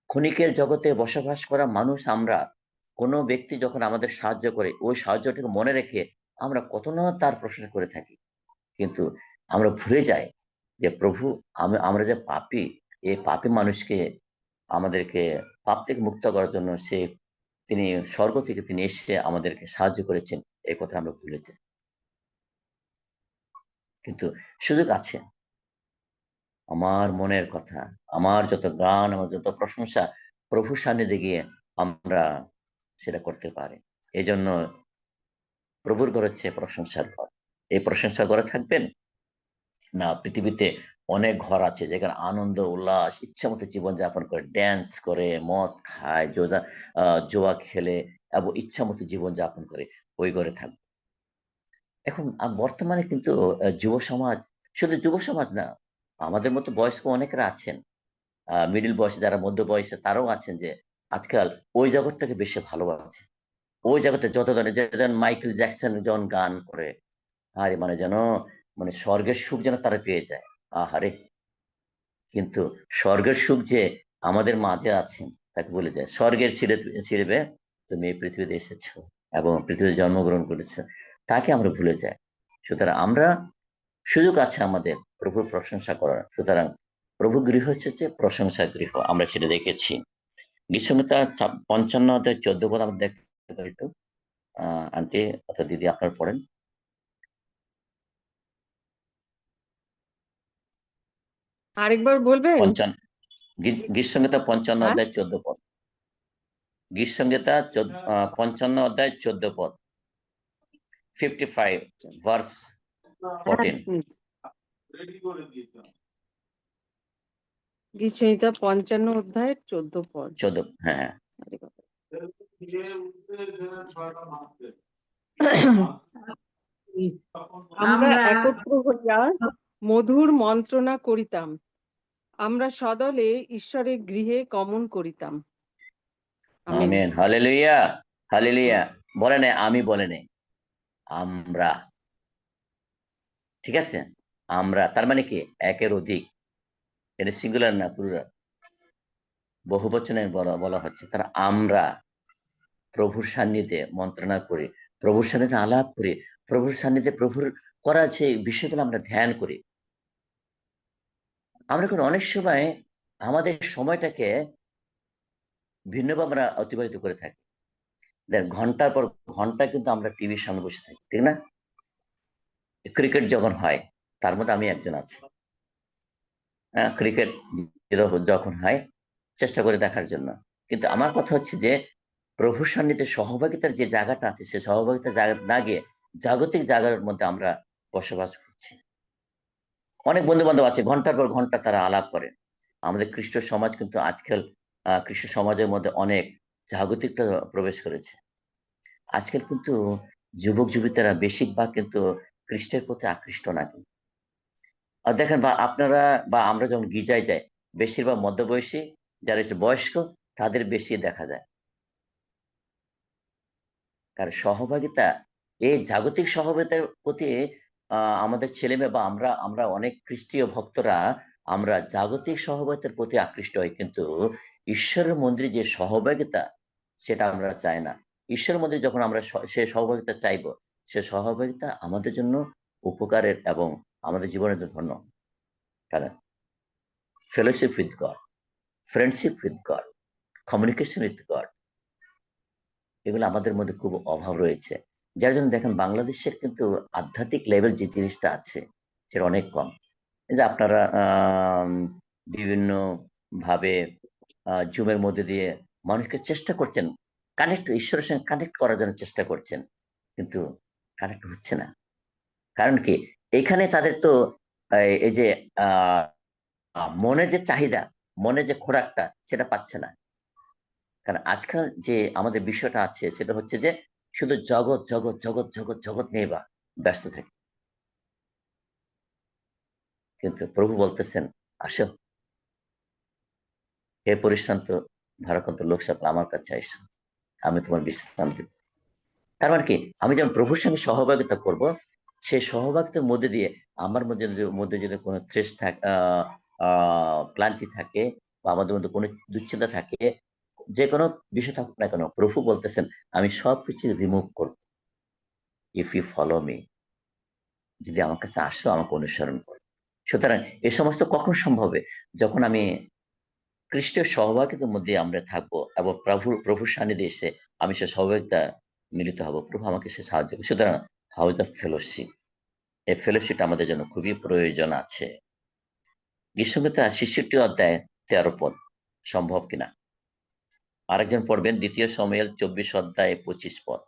ক্ষণিকের জগতে বসবাস করা মানুষ আমরা, কোনো ব্যক্তি যখন আমাদের সাহায্য করে, ওই সাহায্যটাকে মনে রেখে আমরা কত না তার প্রশংসা করে থাকি। কিন্তু আমরা ভুলে যাই যে প্রভু, আমরা যে পাপী, এই পাপী মানুষকে, আমাদেরকে পাপ থেকে মুক্ত করার জন্য তিনি স্বর্গ থেকে তিনি এসে আমাদেরকে সাহায্য করেছেন, এই কথা আমরা ভুলে যাই। কিন্তু সুযোগ আছে। আমার মনের কথা, আমার যত গান, আমার যত প্রশংসা প্রভুর সান্নিধ্যে গিয়ে আমরা সেটা করতে পারি। এই জন্য প্রভুর ঘর হচ্ছে প্রশংসার ঘর। এই প্রশংসার ঘরে থাকবেন না? পৃথিবীতে অনেক ঘর আছে যেখানে আনন্দ উল্লাস ইচ্ছা মতো জীবনযাপন করে, ড্যান্স করে, মদ খায়, জুয়া খেলে এবং ইচ্ছা মতো জীবনযাপন করে, ওই ঘরে থাকবে। এখন বর্তমানে কিন্তু যুব সমাজ, শুধু যুব সমাজ না, আমাদের মতো বয়স্ক অনেকেরা আছেন, মিডিল বয়সে, যারা মধ্য বয়সে, তারাও আছেন যে আজকাল ওই জগৎটাকে বেশি ভালোবাসে। ওই জগতে যত ধরনের, যেমন মাইকেল জ্যাকসন যখন গান করে, আরে মানে যেন মানে স্বর্গের সুখ যেন তারা পেয়ে যায়। আহারে, কিন্তু স্বর্গের সুখ যে আমাদের মাঝে আছে তাকে বলে যায়, স্বর্গের ছিড়বে তুমি এই পৃথিবীতে এসেছো এবং পৃথিবীতে জন্মগ্রহণ করেছো, তাকে আমরা ভুলে যাই। সুতরাং আমরা, সুযোগ আছে আমাদের প্রভুর প্রশংসা করার। সুতরাং প্রভু গৃহ হচ্ছে যে প্রশংসা গৃহ, আমরা সেটা দেখেছি। গীতসংহিতা 55 অধ্যায় 14 পদ আমরা দেখতে পারি। একটু আন্টি অথবা দিদি আপনার পড়েন। আরেকবার বলবেন? গীতসংহিতা 55 হ্যাঁ, অধ্যায় 14 পদ। গীতসংহিতা 55 অধ্যায় 14 পদ, 55 ভার্স 14। গীতসংহিতা 55 অধ্যায় 14 পদ। 14, হ্যাঁ হ্যাঁ। আরে বাবা। আমরা আমরা একত্র হইয়া মধুর মন্ত্রণা করিতাম, আমরা সদলে ঈশ্বরের গৃহে গমন করিতাম। আমেন। Amen, hallelujah, hallelujah. বলে নাই আমি, বলে নাই আমরা, ঠিক আছে? আমরা, তার মানে কি? একের অধিক, এটা সিঙ্গুলার না, প্লুরাল, বহু বচনে বলা হচ্ছে। তার আমরা প্রভুর সান্নিধ্যে মন্ত্রণা করি, প্রভুর সান্নিধ্যে আলাপ করি, প্রভুর সান্নিধ্যে প্রভুর করা যে বিষয়গুলো আমরা ধ্যান করি। আমরা কিন্তু অনেক সময় আমাদের সময়টাকে ভিন্নভাবে আমরা অতিবাহিত করে থাকি। দেখ, ঘন্টার পর ঘন্টা কিন্তু আমরা টিভির সামনে বসে থাকি, ঠিক না? ক্রিকেট যখন হয়, তার মধ্যে আমি একজন আছি। হ্যাঁ, ক্রিকেট যখন হয় চেষ্টা করে দেখার জন্য। কিন্তু আমার কথা হচ্ছে যে প্রভুর সান্নিধ্যে সহভাগিতার যে জায়গাটা আছে, সে সহভাগিতার জায়গা না গিয়ে জাগতিক জায়গার মধ্যে আমরা বসবাস করছি। অনেক বন্ধু বান্ধব আছে, ঘন্টার পর ঘন্টা তারা আলাপ করে। আমাদের খ্রিস্ট সমাজ কিন্তু আজকাল, খ্রিস্ট সমাজের মধ্যে অনেক জাগতিকতা প্রবেশ করেছে। আজকাল কিন্তু যুবক যুবতীরা বেশিরভাগ কিন্তু খ্রিস্টের প্রতি আকৃষ্ট না। আর দেখেন, বা আপনারা বা আমরা যখন গির্জায় যাই, বেশিরভাগ মধ্যবয়সী, যারা একটু বয়স্ক, তাদের বেশি দেখা যায়। কারণ সহভাগিতা, এই জাগতিক সহভাগিতার প্রতি আমাদের ছেলে মেয়ে বা আমরা আমরা অনেক খ্রিস্টীয় ভক্তরা আমরা জাগতিক সহভাগিতার প্রতি আকৃষ্ট হই, কিন্তু ঈশ্বরের মন্দিরে যে সহভাগিতা, সেটা আমরা চাই না। ঈশ্বরের মন্দিরে যখন আমরা সে সহভাগিতা চাইব, সে সহভাগিতা আমাদের জন্য উপকারের এবং আমাদের জীবনের জন্য ধন্য। কারণ fellowship with god, friendship with god, communication with god, এগুলো আমাদের মধ্যে খুব অভাব রয়েছে। যার জন্য দেখেন বাংলাদেশের কিন্তু আধ্যাত্মিক লেভেল যে জিনিসটা আছে, সেটা অনেক কম। এই যে আপনারা বিভিন্ন ভাবে জুমের মধ্যে দিয়ে মানুষকে চেষ্টা করছেন ঈশ্বরের সঙ্গে কানেক্ট করার জন্য চেষ্টা করছেন, কিন্তু কানেক্ট হচ্ছে না। কারণ কি? এখানে তাদের তো এই যে আহ মনের যে চাহিদা, মনের যে খোরাকটা, সেটা পাচ্ছে না। কারণ আজকাল যে আমাদের বিষয়টা আছে, সেটা হচ্ছে যে শুধু জগৎ জগৎ জগৎ জগৎ জগৎ নিয়ে ব্যস্ত থাকে। কিন্তু প্রভু বলতেছেন, আসো হে পরিশ্রান্ত ভারাক্রান্ত লোক সকল, আমার কাছে আইসো, আমি তোমার বিশ্রাম দেব। তার মানে কি? আমি যখন প্রভুর সঙ্গে সহভাগিতা করব, সেই সহভাগিতার মধ্যে দিয়ে আমার মধ্যে যদি কোনো ক্লান্তি থাকে, বা আমাদের মধ্যে কোনো দুশ্চিন্তা থাকে, যে কোনো বিষয় থাকুক না কেন, প্রভু বলতেছেন আমি সবকিছু রিমুভ করব ইফ ইউ ফলো মি, যদি আমার কাছে আসো, আমাকে অনুসরণ করো। সুতরাং এ সমস্ত কখন সম্ভব হবে? যখন আমি খ্রিস্টের সহভাগিতার মধ্যে আমরা থাকবো এবং প্রভুর সান্নিধ্যে এসে আমি সে সহভাগিতা মিলিত হব। প্রভু আমাকে সে সাহায্য করবে। সুতরাং হাউ দ্য ফেলোশিপ, এই ফেলোশিপটা আমাদের জন্য খুবই প্রয়োজন আছে। গীতসংহিতা 66 অধ্যায় 13 পদ, সম্ভব কিনা? আরেকজন পড়বেন 2 শমূয়েল 24 অধ্যায় 25 পদ।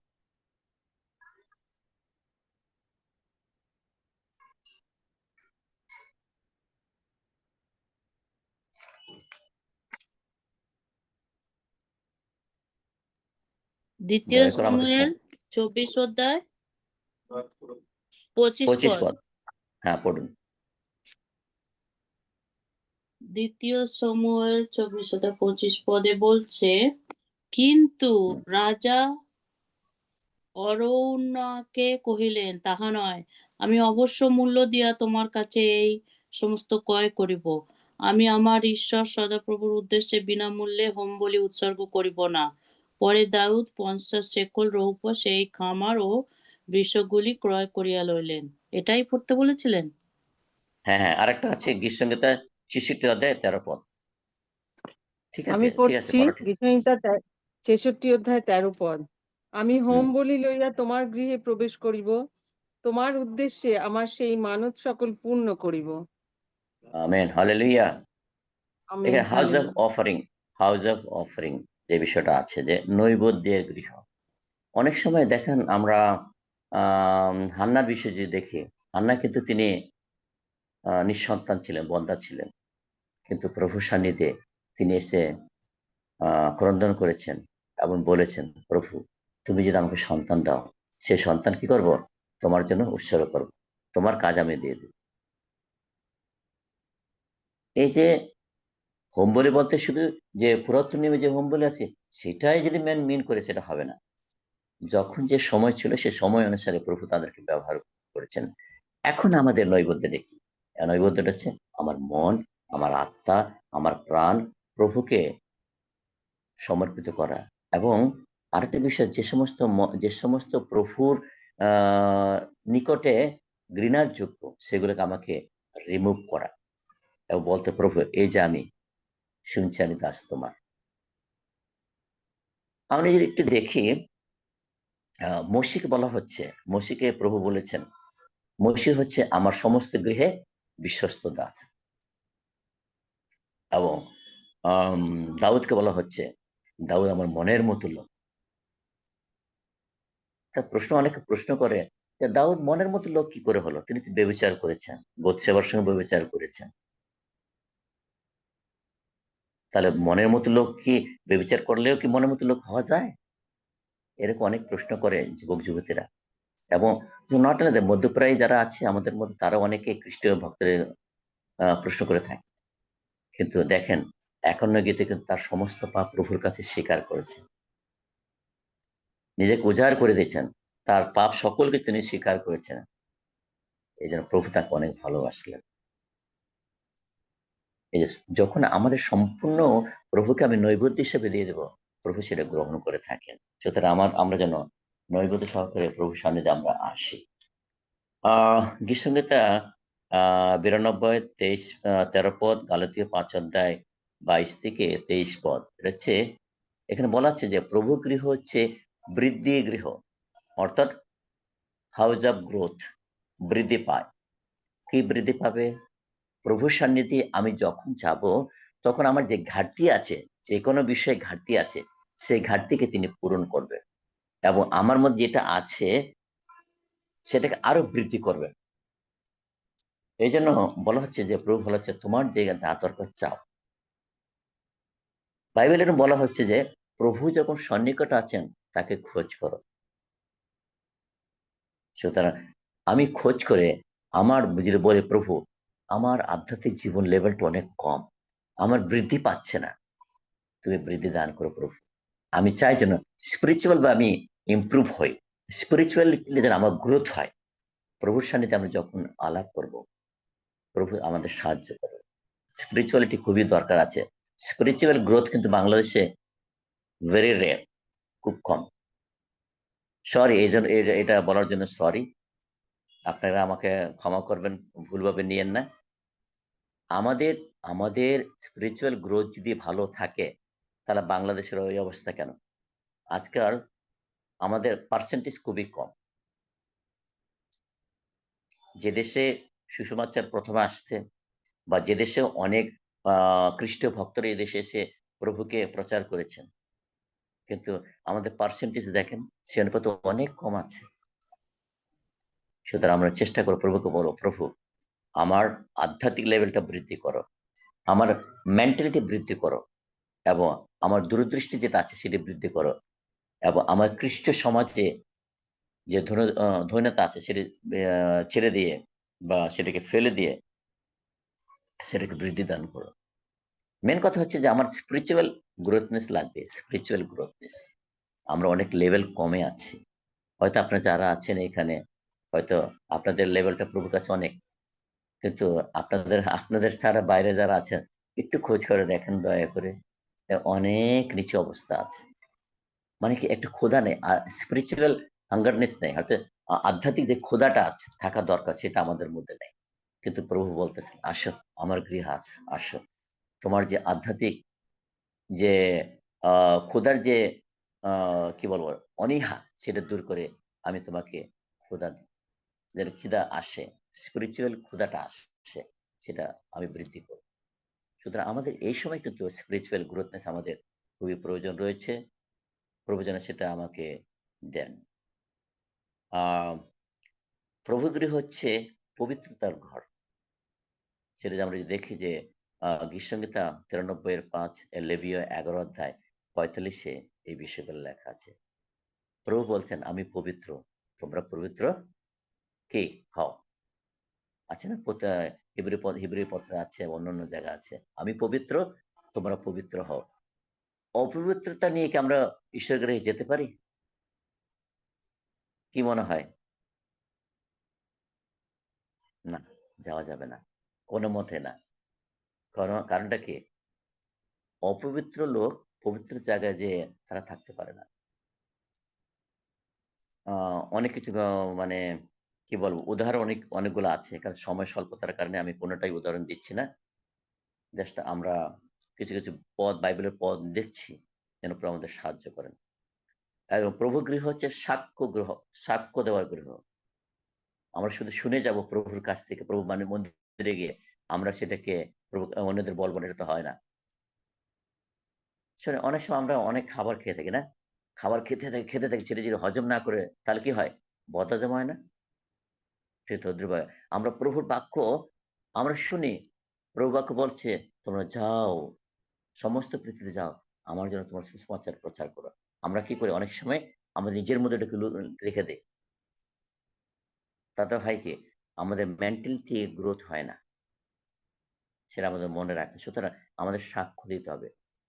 দ্বিতীয় দয়া করে আমাকে সমুয়েল 24 অধ্যায় 25 25 পদ। পদ। হ্যাঁ, পড়ুন। দ্বিতীয় সমুয়েল 24 অধ্যায় 25 পদে বলছে, কিন্তু রাজা অরৌনাকে কহিলেন, তাহা নয়, আমি অবশ্য মূল্য দিয়া তোমার কাছে এই সমস্ত ক্রয় করিব। আমি আমার ঈশ্বর সদাপ্রভুর উদ্দেশ্যে বিনামূল্যে হোমবলি উৎসর্গ করিব না। পরে দাউদ 50 শেকল রৌপ্য সেই খামার ও বৃষগুলি ক্রয় করিয়া লইলেন। এটাই পড়তে বলেছিলেন? হ্যাঁ, আরেকটা আছে গীতসংহিতা 66 অধ্যায় 13 পদ। ঠিক আছে, আমি ঠিক আছে, পড়ছি পড়ো, ঠিক আছে। গীতসংহিতা 66 অধ্যায় 13 পদ। আমি হোম হুম। বলি লইয়া তোমার গৃহে প্রবেশ করিব, তোমার উদ্দেশ্যে আমার সেই মানত সকল পূর্ণ করিব। Amen, hallelujah. আমেন, এখানে হাউস অফ হালেলুয়া। অফারিং যে বিষয়টা আছে, যে নৈবেদ্যের গৃহ। অনেক সময় দেখেন আমরা হান্নার বিষয়ে যদি দেখি, হান্না কিন্তু তিনি নিঃসন্তান ছিলেন, বন্ধ্যা ছিলেন, কিন্তু প্রভু সান্নিধ্যে তিনি এসে ক্রন্দন করেছেন এবং বলেছেন, প্রভু তুমি যদি আমাকে সন্তান দাও, সে সন্তান কি করব, তোমার জন্য উৎসর্গ করব, তোমার কাজ আমি দিয়ে দেব। এই যে হোম বলি বলতে শুধু যে পুরাতন নিয়মে যে হোম বলি আছে সেটাই যদি মিন করে, সেটা হবে না। যখন যে সময় ছিল সে সময় অনুসারে প্রভু তাদেরকে ব্যবহার করেছেন। এখন আমাদের নৈবেদ্য দেখি, নৈবেদ্যটা হচ্ছে আমার মন, আমার আত্মা, আমার প্রাণ প্রভুকে সমর্পিত করা। এবং আরেকটা বিষয়, যে সমস্ত প্রভুর নিকটে ঘৃণার যোগ্য, সেগুলোকে আমাকে রিমুভ করা এবং বলতে, প্রভু এই যে আমি শুনছি, আমি দাস তোমার। আমরা যদি একটু দেখি, মসিকে বলা হচ্ছে, মসিকে প্রভু বলেছেন, মসি হচ্ছে আমার সমস্ত গৃহে বিশ্বস্ত দাস। এবং দাউদকে বলা হচ্ছে, দাউদ আমার মনের মতো লোক। তার অনেকে প্রশ্ন করে যে দাউদ মনের মতো লোক কি করে হলো? তিনি তো ব্যভিচার করেছেন, বাথশেবার সঙ্গে ব্যভিচার করেছেন। তাহলে মনের মতো লোক কি ব্যভিচার করলেও কি মনের মতো লোক হওয়া যায়? এরকম অনেক প্রশ্ন করে যুবক যুবতীরা। এবং নট অনলি মধ্যপ্রায় যারা আছে আমাদের মধ্যে, তারা অনেকে খ্রিস্টীয় ভক্তদের প্রশ্ন করে থাকে। কিন্তু দেখেন, একান্ন গীতে কিন্তু তার সমস্ত পাপ প্রভুর কাছে স্বীকার করেছেন, নিজেকে উজাড় করে দিয়েছেন, তার পাপ সকলকে তিনি স্বীকার করেছেন। এই জন্য প্রভু তাকে অনেক ভালোবাসলেন। এই যে যখন আমাদের সম্পূর্ণ প্রভুকে আমি নৈবেদ্য হিসেবে দিয়ে দেবো, প্রভু সেটা গ্রহণ করে থাকেন। সুতরাং আমরা যেন নৈবেদ্য সহকারে প্রভু সান্নিধ্যে আমরা আসি। গীতসংহিতা 92 13 পদ, গালাতীয় 5 অধ্যায় 22 থেকে 23 পদ। এটা হচ্ছে, এখানে বলা আছে যে প্রভু গৃহ হচ্ছে বৃদ্ধি গৃহ, অর্থাৎ হাউস অফ গ্রোথ, বৃদ্ধি পায়। কি বৃদ্ধি পাবে? প্রভুর সান্নিধ্যে আমি যখন যাব, তখন আমার যে ঘাটতি আছে, যে কোনো বিষয়ে ঘাটতি আছে, সেই ঘাটতিকে তিনি পূরণ করবে এবং আমার মধ্যে যেটা আছে সেটাকে আরো বৃদ্ধি করবে। এই জন্য বলা হচ্ছে যে প্রভু বলা হচ্ছে, তোমার যে যা দরকার চাও। বাইবেলের বলা হচ্ছে যে প্রভু যখন সন্নিকট আছেন, তাকে খোঁজ করো। সুতরাং আমি খোঁজ করে আমার যদি বলে, প্রভু আমার আধ্যাত্মিক জীবন লেভেলটা অনেক কম, আমার বৃদ্ধি পাচ্ছে না, তুমি বৃদ্ধি দান করো প্রভু। আমি চাই যেন স্পিরিচুয়াল বা আমি ইমপ্রুভ হই, স্পিরিচুয়ালি যেন আমার গ্রোথ হয়। প্রভুর সান্নিধ্যে আমরা যখন আলাপ করব, প্রভু আমাদের সাহায্য করবে। স্পিরিচুয়ালিটি খুবই দরকার আছে। স্পিরিচুয়াল গ্রোথ কিন্তু বাংলাদেশে ভেরি রেয়ার, খুব কম। সরি, এই জন্য এটা বলার জন্য সরি, আপনারা আমাকে ক্ষমা করবেন, ভুলভাবে নিয়েন না। আমাদের আমাদের স্পিরিচুয়াল গ্রোথ যদি ভালো থাকে, তাহলে বাংলাদেশের ওই অবস্থা কেন? আজকাল আমাদের পার্সেন্টেজ খুবই কম। যে দেশে সুসমাচার প্রথমে আসছে, বা যে দেশে অনেক খ্রিস্টীয় ভক্তরা এই দেশে এসে প্রভুকে প্রচার করেছেন, কিন্তু আমাদের পার্সেন্টেজ দেখেন সে অনুপাতে অনেক কম আছে। সুতরাং আমরা চেষ্টা করব, প্রভুকে বলো, প্রভু আমার আধ্যাত্মিক লেভেলটা বৃদ্ধি করো, আমার মেন্টালিটি বৃদ্ধি করো, এবং আমার দূরদৃষ্টি যেটা আছে সেটি বৃদ্ধি করো। এবং আমার খ্রিস্ট সমাজে যে ধন্যতা আছে সেটা ছেড়ে দিয়ে বা সেটাকে ফেলে দিয়ে সেটাকে বৃদ্ধি দান করো। মেন কথা হচ্ছে যে আমার স্পিরিচুয়াল গ্রোথনেস লাগবে, স্পিরিচুয়াল গ্রোথনেস। আমরা অনেক লেভেল কমে আছি। হয়তো আপনারা যারা আছেন এখানে, হয়তো আপনাদের লেভেলটা প্রভুর কাছে অনেক, কিন্তু আপনাদের ছাড়া বাইরে যারা আছেন একটু খোঁজ করে দেখেন দয়া করে, অনেক নিচু অবস্থা আছে। মানে কি একটা ক্ষুধা নেই, আর স্পিরিচুয়াল হাঙ্গারনেস নেই, হয়তো আধ্যাত্মিক যে ক্ষুধাটা আছে থাকা দরকার সেটা আমাদের মধ্যে নেই। কিন্তু প্রভু বলতেছেন, আসো আমার গৃহে আছে, আসো। তোমার যে আধ্যাত্মিক যে ক্ষুধার যে কি বলবো অনীহা, সেটা দূর করে আমি তোমাকে ক্ষুধা দিই, যেন খিদা আসে, স্পিরিচুয়াল ক্ষুধাটা আসে, সেটা আমি বৃদ্ধি করব। সুতরাং আমাদের এই সময় কিন্তু স্পিরিচুয়াল গ্রোথনেস আমাদের খুবই প্রয়োজন রয়েছে। প্রয়োজনে সেটা আমাকে দেন। প্রভু গৃহ হচ্ছে পবিত্রতার ঘর। সেটা যে আমরা যদি দেখি যে গীতসংহিতা 93-5, লেবীয় 11-45 এই বিষয়গুলো লেখা আছে। প্রভু বলছেন, আমি পবিত্র, তোমরা পবিত্র কে হও। আছে না, হিব্রু পত্রে আছে, অন্যান্য জায়গা আছে, আমি পবিত্র, তোমরা পবিত্র হও। অপবিত্রতা নিয়ে কি আমরা ঈশ্বর গৃহে যেতে পারি? কি মনে হয়? না, যাওয়া যাবে না, কোনো মতে না। কারণটা কি? অপবিত্র লোক পবিত্র জায়গায় যে তারা থাকতে পারে না। অনেক কিছু মানে কি বলবো, উদাহরণ অনেকগুলো আছে, কারণ সময় স্বল্পতার কারণে আমি কোনোটাই উদাহরণ দিচ্ছি না। জাস্ট আমরা কিছু কিছু বাইবেলের পদ দেখছি, যেন প্রভু আমাদের সাহায্য করেন। এবং প্রভু গৃহ হচ্ছে সাক্ষ্য দেওয়ার গৃহ। আমরা শুধু শুনে যাব প্রভুর কাছ থেকে, প্রভু মানে মন্দিরে গিয়ে আমরা সেটাকে অন্যদের বলবো না, এটা তো হয় না। শুনে অনেক সময় আমরা অনেক খাবার খেয়ে থাকি না, খাবার খেতে থাকি, সেটা যদি হজম না করে তাহলে কি হয়? বদহজম হয় না? সে তদ্রুপ আমরা প্রভুর বাক্য আমরা শুনি, প্রভু বাক্য বলছে, তোমরা যাও, সমস্ত পৃথিবীতে যাও, আমার জন্য তোমার সুসমাচার প্রচার করো। আমরা কি করি? অনেক সময় আমাদের নিজের মধ্যে এটাকে রেখে দেই। তাতে হয় কি, আমাদের মেন্টালিটি গ্রোথ হয় না, সেটা আমাদের মনে রাখে। সুতরাং আমাদের সাক্ষ্য দিতে হবে।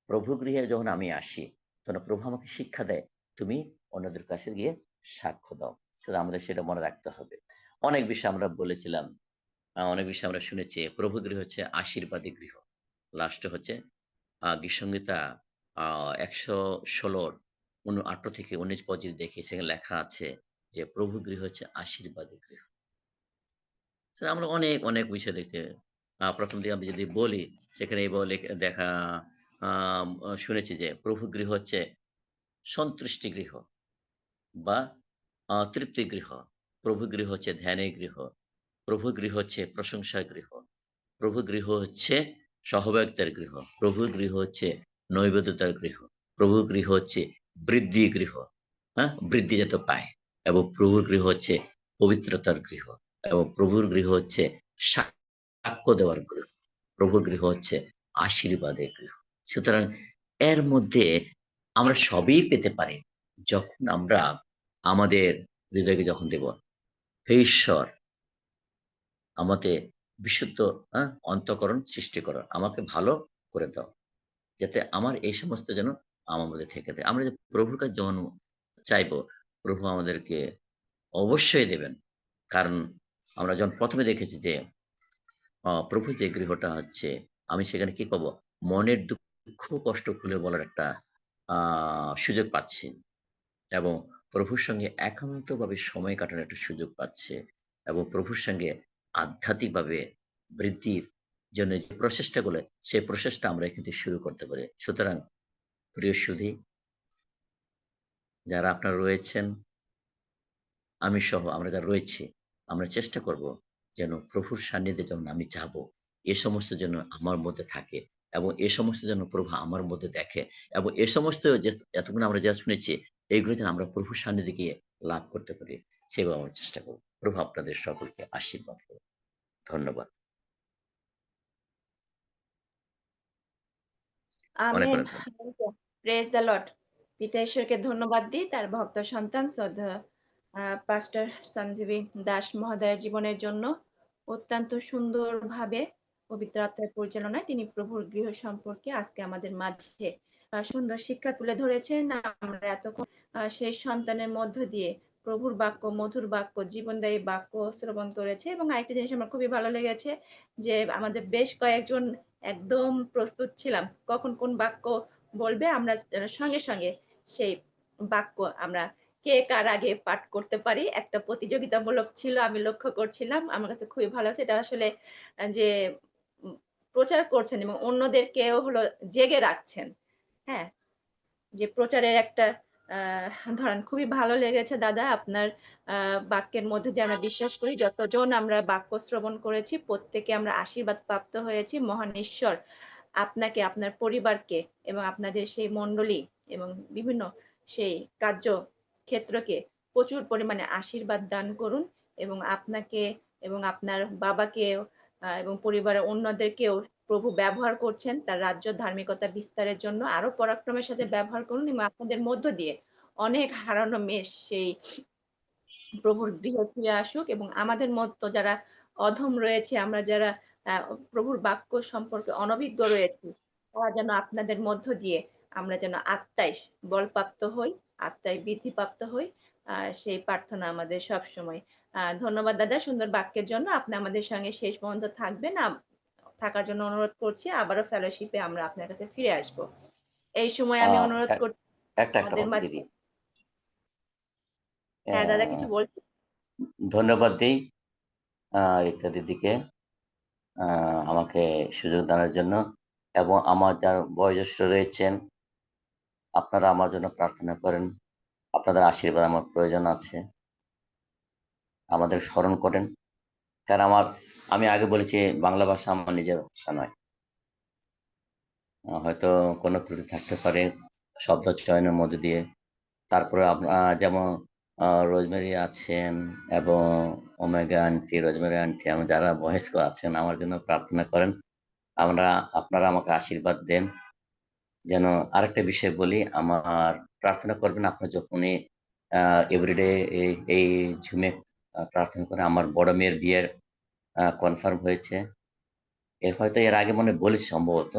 প্রভু গৃহে যখন আমি আসি, তখন প্রভু আমাকে শিক্ষা দেয়, তুমি অন্যদের কাছে গিয়ে সাক্ষ্য দাও। শুধু আমাদের সেটা মনে রাখতে হবে। অনেক বিষয় আমরা বলেছিলাম, অনেক বিষয় আমরা শুনেছি। প্রভু গৃহ হচ্ছে আশীর্বাদী গৃহ। লাস্টে হচ্ছে গীতসংহিতা 116-18-19 পদ যদি দেখি, সেখানে লেখা আছে যে প্রভু গৃহ হচ্ছে আশীর্বাদী গৃহ। আমরা অনেক অনেক বিষয় দেখছি। প্রথম দিকে আমি যদি বলি, সেখানে দেখা শুনেছি যে প্রভু গৃহ হচ্ছে সন্তুষ্টি গৃহ বা তৃপ্তি গৃহ। প্রভু গৃহ হচ্ছে ধ্যানের গৃহ। প্রভু গৃহ হচ্ছে প্রশংসার গৃহ। প্রভু গৃহ হচ্ছে সহবায়িতার গৃহ। প্রভু গৃহ হচ্ছে নৈবেদ্যতার গৃহ। প্রভু গৃহ হচ্ছে বৃদ্ধি গৃহ, বৃদ্ধি যাতে পায়। এবং প্রভুর গৃহ হচ্ছে পবিত্রতার গৃহ। এবং প্রভুর গৃহ হচ্ছে সাক্ষ্য দেওয়ার গৃহ। প্রভুর গৃহ হচ্ছে আশীর্বাদের গৃহ। সুতরাং এর মধ্যে আমরা সবই পেতে পারি যখন আমরা আমাদের হৃদয়কে যখন দেব, হে ঈশ্বর, আমাদের বিশুদ্ধ অন্তঃকরণ সৃষ্টি করো, আমাকে ভালো করে দাও, যাতে আমার এই সমস্ত যেন আমার মধ্যে থেকে দেয়। আমরা যে প্রভুর কাছে যখন চাইবো, প্রভু আমাদেরকে অবশ্যই দেবেন। কারণ আমরা যখন প্রথমে দেখেছি যে প্রভু যে গৃহটা হচ্ছে, আমি সেখানে কি পাবো? মনের দুঃখ কষ্ট খুলে বলার একটা সুযোগ পাচ্ছি, এবং প্রভুর সঙ্গে একান্তভাবে সময় কাটানোর একটা সুযোগ পাচ্ছে, এবং প্রভুর সঙ্গে আধ্যাত্মিকভাবে বৃদ্ধির জন্য যে প্রচেষ্টাগুলো, সেই প্রচেষ্টা আমরা এখান থেকে শুরু করতে পারি। সুতরাং প্রিয় সুধী, যারা আপনারা রয়েছেন, আমি সহ আমরা যারা রয়েছি, আমরা চেষ্টা করব যেন প্রভুর সান্নিধ্যে যখন আমি যাব, এ সমস্ত যেন আমার মধ্যে থাকে, এবং এ সমস্ত যেন প্রভু আমার মধ্যে দেখে, এবং এ সমস্ত যে এতক্ষণ আমরা যা শুনেছি, এইগুলো যেন আমরা প্রভুর সান্নিধ্যে গিয়ে লাভ করতে পারি, সেভাবে আমরা চেষ্টা করব। প্রভু আপনাদের সকলকে আশীর্বাদ করুন। ধন্যবাদ। মনে আমেন। করেন। Praise the Lord. পিতা ঈশ্বরকে ধন্যবাদ দিই তার ভক্ত সন্তান শ্রদ্ধা পাস্টর সঞ্জীবী দাস মহোদয়ের জীবনের জন্য। অত্যন্ত সুন্দরভাবে পবিত্র আত্মার পরিচালনায় তিনি প্রভুর গৃহ সম্পর্কে আজকে আমাদের মাঝে সুন্দর শিক্ষা তুলে ধরেছেন। আমরা এতক্ষণ সেই সন্তানের মধ্য দিয়ে প্রভুর বাক্য, মধুর বাক্য, জীবনদায়ী বাক্য শ্রবণ করেছে। এবং আরেকটা জিনিস আমার খুবই ভালো লেগেছে যে আমাদের বেশ কয়েকজন একদম প্রস্তুত ছিলাম কখন কোন বাক্য বলবে, আমরা সঙ্গে সঙ্গে সেই বাক্য আমরা কে কার আগে পাঠ করতে পারি একটা প্রতিযোগিতামূলক ছিল, আমি লক্ষ্য করছিলাম। আমার কাছে খুবই ভালো আছে এটা আসলে যে প্রচার করছেন এবং অন্যদেরকেও হলো জেগে রাখছেন। হ্যাঁ, যে প্রচারের একটা ধরেন খুবই ভালো লেগেছে দাদা আপনার বাক্যের মধ্যে দিয়ে আমরা বিশ্বাস করি যতজন আমরা বাক্য শ্রবণ করেছি প্রত্যেকে আমরা আশীর্বাদ প্রাপ্ত হয়েছি। মহান ঈশ্বর আপনাকে, আপনার পরিবারকে এবং আপনাদের সেই মণ্ডলী এবং বিভিন্ন সেই কার্য ক্ষেত্রকে প্রচুর পরিমাণে আশীর্বাদ দান করুন এবং আপনাকে এবং আপনার বাবাকে এবং পরিবারের অন্যদেরকেও প্রভু ব্যবহার করছেন তার রাজ্য ধার্মিকতা বিস্তারের জন্য। আরো পরাক্রমের সাথে ব্যবহার করুন এবং আপনাদের মধ্য দিয়ে অনেক হারানো মেষ সেই প্রভুর গৃহে ফিরে আসুক এবং আমাদের মতো যারা অধম রয়েছে, আমরা যারা প্রভুর বাক্য সম্পর্কে অনভিজ্ঞ রয়েছি, তারা যেন আপনাদের মধ্য দিয়ে আমরা যেন আত্মায় বলপ্রাপ্ত হই, আত্মায় বৃদ্ধিপ্রাপ্ত হই। সেই প্রার্থনা আমাদের সব সময়। ধন্যবাদ দাদা সুন্দর বাক্যের জন্য। আপনি আমাদের সঙ্গে শেষ পর্যন্ত থাকবেন, থাকার জন্য অনুরোধ করছি। আবারও ফেলোশিপে আমরা আপনার কাছে ফিরে আসব। এই সময় আমি আহ, অনুরোধ এক- করছি একটা আমাদের কথা মাঝে। দিদি, হ্যাঁ দাদা, আহ, কিছু বলছি। ধন্যবাদ দিই রিক্তা দিদিকে আমাকে সুযোগ দেওয়ার জন্য। এবং আমার যারা বয়োজ্যেষ্ঠ রয়েছেন আপনারা আমার জন্য প্রার্থনা করেন, আপনাদের আশীর্বাদ আমার প্রয়োজন আছে, আমাদের স্মরণ করেন। কারণ আমি আগে বলেছি বাংলা ভাষা আমার নিজের ভাষা নয়। হয়তো কোনো ত্রুটি থাকতে পারে শব্দ চয়নের মধ্যে দিয়ে। তারপরে যেমন রোজমেরি আছেন এবং ওমেগা আন্টি, রোজমেরি আন্টি, আমি যারা বয়স্ক আছেন আমার জন্য প্রার্থনা করেন। আপনারা আমাকে আশীর্বাদ দেন। যেন আরেকটা বিষয় বলি, আমার প্রার্থনা করবেন আপনার যখনই এভরিডে এই ঝুমে প্রার্থনা করে। আমার বড় মেয়ের বিয়ের কনফার্ম হয়েছে, হয়তো এর আগে মনে বলেছি সম্ভবত।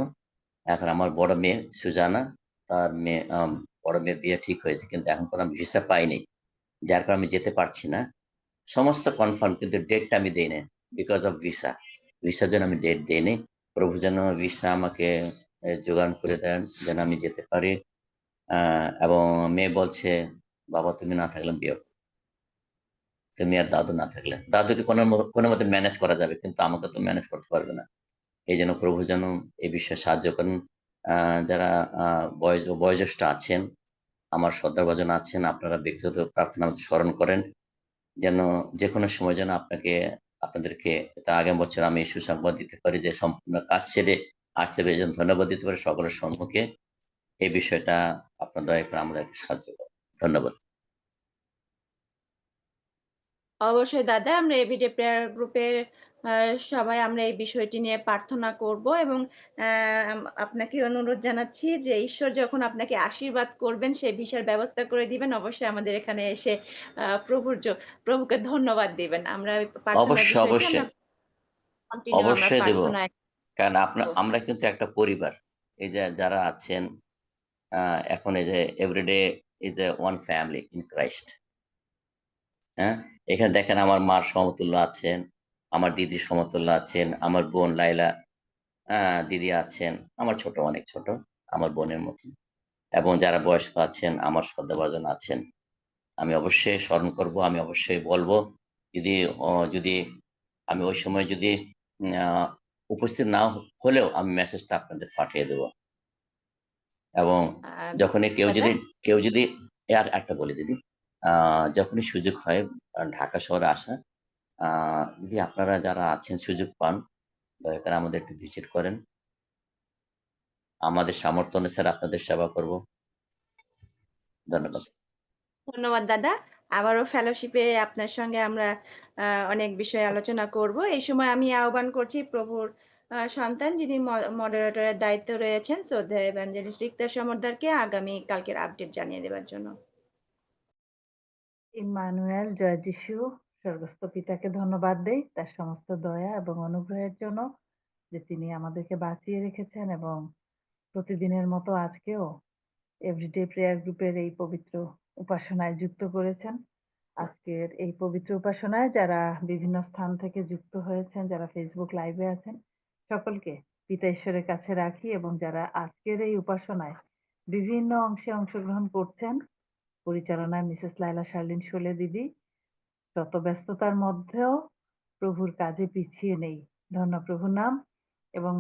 এখন আমার বড় মেয়ে সুজানা, তার মেয়ে বড় মেয়ের বিয়ে ঠিক হয়েছে, কিন্তু এখন কোনো ভিসা পাইনি, যার কারণে আমি যেতে পারছি না। সমস্ত কনফার্ম, কিন্তু ডেটটা আমি দেই না বিকজ অফ ভিসার জন্য আমি ডেট দেইনি। প্রভু যেন ভিসা আমাকে জোগাড় করে দেন যেন আমি যেতে পারি। এবং মেয়ে বলছে বাবা তুমি না থাকলে বিয়ে, তুমি আর দাদু না থাকলে, দাদুকে কোনো মতে ম্যানেজ করা যাবে কিন্তু আমাকে তো ম্যানেজ করতে পারবে না। এই জন্য প্রভু যেন এই বিষয়ে সাহায্য করেন। যারা বয়োজ্যেষ্ঠ আছেন, আমার শ্রদ্ধাভাজন আছেন, আপনারা ব্যক্তিগত প্রার্থনা স্মরণ করেন যেন যে কোনো সময় যেন আপনাদেরকে আগামী বছর আমি সুসংবাদ দিতে পারি যে সম্পূর্ণ কাজ ছেড়ে আসতে পেরে যেন ধন্যবাদ দিতে পারি সকলের সম্মুখে। এই বিষয়টা আপনার দয়া করে আমাদেরকে সাহায্য করুন। ধন্যবাদ। অবশ্যই দাদা, আমরা এভরিডে প্রেয়ার গ্রুপের সবাই আমরা এই বিষয়টি নিয়ে প্রার্থনা করব এবং আপনাকে অনুরোধ জানাচ্ছি যে ঈশ্বর যখন আপনাকে আশীর্বাদ করবেন সেই ভিসার ব্যবস্থা করে দিবেন, অবশ্যই আমাদের এখানে এসে প্রভুকে ধন্যবাদ দিবেন। আমরা ওই প্রার্থনার অবশ্যই বিষয়টি আমরা অবশ্যই কন্টিনিউ আমরা অবশ্যই দেব, প্রার্থনায় কারণ করব। আমরা কিন্তু একটা পরিবার। এই যে যারা আছেন এখন এই যে everyday is a one family in Christ. হ্যাঁ, এখানে দেখেন আমার মার সমতুল্য আছেন, আমার দিদির সমতুল্য আছেন, আমার বোন লাইলা দিদি আছেন, আমার ছোট অনেক ছোট, আমার বোনের মতো। এবং যারা বয়স্ক আছেন আমার শ্রদ্ধাভাজন আছেন, আমি অবশ্যই স্মরণ করব, আমি অবশ্যই বলবো। যদি যদি আমি ওই সময় যদি আহ, উপস্থিত না হলেও আমি মেসেজটা আপনাদের পাঠিয়ে দেব। এবং যখনই দাদা, কেউ যদি আর একটা বলি দিদি, যখনই সুযোগ হয় ঢাকা শহরে আসা, যদি আপনারা যারা আছেন সুযোগ পান দয়া করে আমাদের একটু ভিজিট করেন। আমাদের সামর্থ্য অনুসারে আপনাদের সেবা করব। ধন্যবাদ। ধন্যবাদ দাদা। আবারও ফেলোশিপে আপনার সঙ্গে আমরা অনেক বিষয়ে আলোচনা করব। এই সময় আমি আহ্বান করছি প্রভুর সন্তান যিনি মডারেটরের দায়িত্ব রয়েছেন শ্রদ্ধেয় ইভাঞ্জেলিস্ট রিক্তা সমদ্দারকে আগামী কালকের আপডেট জানিয়ে দেওয়ার জন্য। ইম্মানুয়েল জয় যিশু স্বর্গস্থ পিতাকে ধন্যবাদ দেই তার সমস্ত দয়া এবং অনুগ্রহের জন্য, যে তিনি আমাদেরকে বাঁচিয়ে রেখেছেন এবং প্রতিদিনের মতো আজকেও এভরিডে প্রেয়ার গ্রুপের এই পবিত্র উপাসনায় যুক্ত করেছেন। আজকের এই পবিত্র উপাসনায় যারা বিভিন্ন স্থান থেকে যুক্ত হয়েছেন, যারা ফেসবুক লাইভে আছেন, সকলকে পিতা ঈশ্বরের কাছে রাখি, এবং যারা আজকের এই উপাসনায় বিভিন্ন অংশে অংশগ্রহণ করছেন, পরিচালনায় মিসেস লায়লা শার্লিন শোলে দিদি, শত ব্যস্ততার মধ্যেও প্রভুর কাজে পিছিয়ে নেই, ধন্য প্রভুর নাম। এবং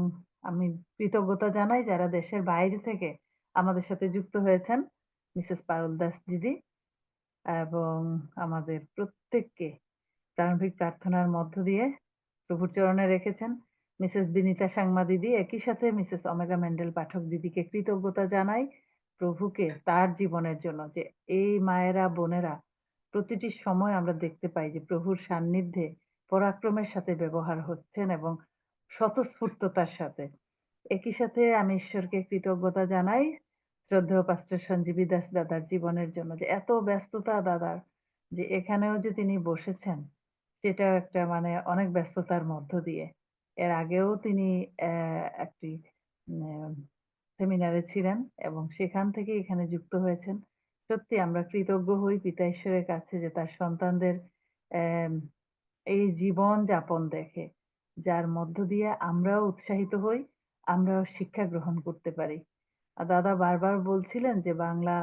আমি কৃতজ্ঞতা জানাই যারা দেশের বাইরে থেকে আমাদের সাথে যুক্ত হয়েছেন, মিসেস পারুল দাস দিদি, এবং আমাদের প্রত্যেককে প্রারম্ভিক প্রার্থনার মধ্য দিয়ে প্রভুর চরণে রেখেছেন। মিসেস বিনীতা সাংমা দিদি, একই সাথে মিসেস অমেগা মেন্ডেল পাঠক দিদিকে কৃতজ্ঞতা জানাই প্রভুকে তার জীবনের জন্য, যে এই মায়েরা বোনেরা প্রতিটি সময় আমরা দেখতে পাই যে প্রভুর সান্নিধ্যে পরাক্রমের সাথে ব্যবহার হচ্ছেন এবং স্বতঃস্ফূর্ততার সাথে। একই সাথে আমি ঈশ্বরকে কৃতজ্ঞতা জানাই শ্রদ্ধেয় পাস্টর সঞ্জীবী দাস দাদার জীবনের জন্য, যে এত ব্যস্ততা দাদার, যে এখানেও যে তিনি বসেছেন সেটা একটা মানে অনেক ব্যস্ততার মধ্য দিয়ে। এর আগেও তিনি একটি সেমিনারে ছিলেন এবং সেখান থেকে এখানে যুক্ত হয়েছেন। সত্যি আমরা কৃতজ্ঞ হই পিতা ঈশ্বরের কাছে যে তার সন্তানদের এই জীবন যাপন দেখে, যার মধ্য দিয়ে আমরাও উৎসাহিত হই, আমরাও শিক্ষা গ্রহণ করতে পারি। আর দাদা বারবার বলছিলেন যে বাংলা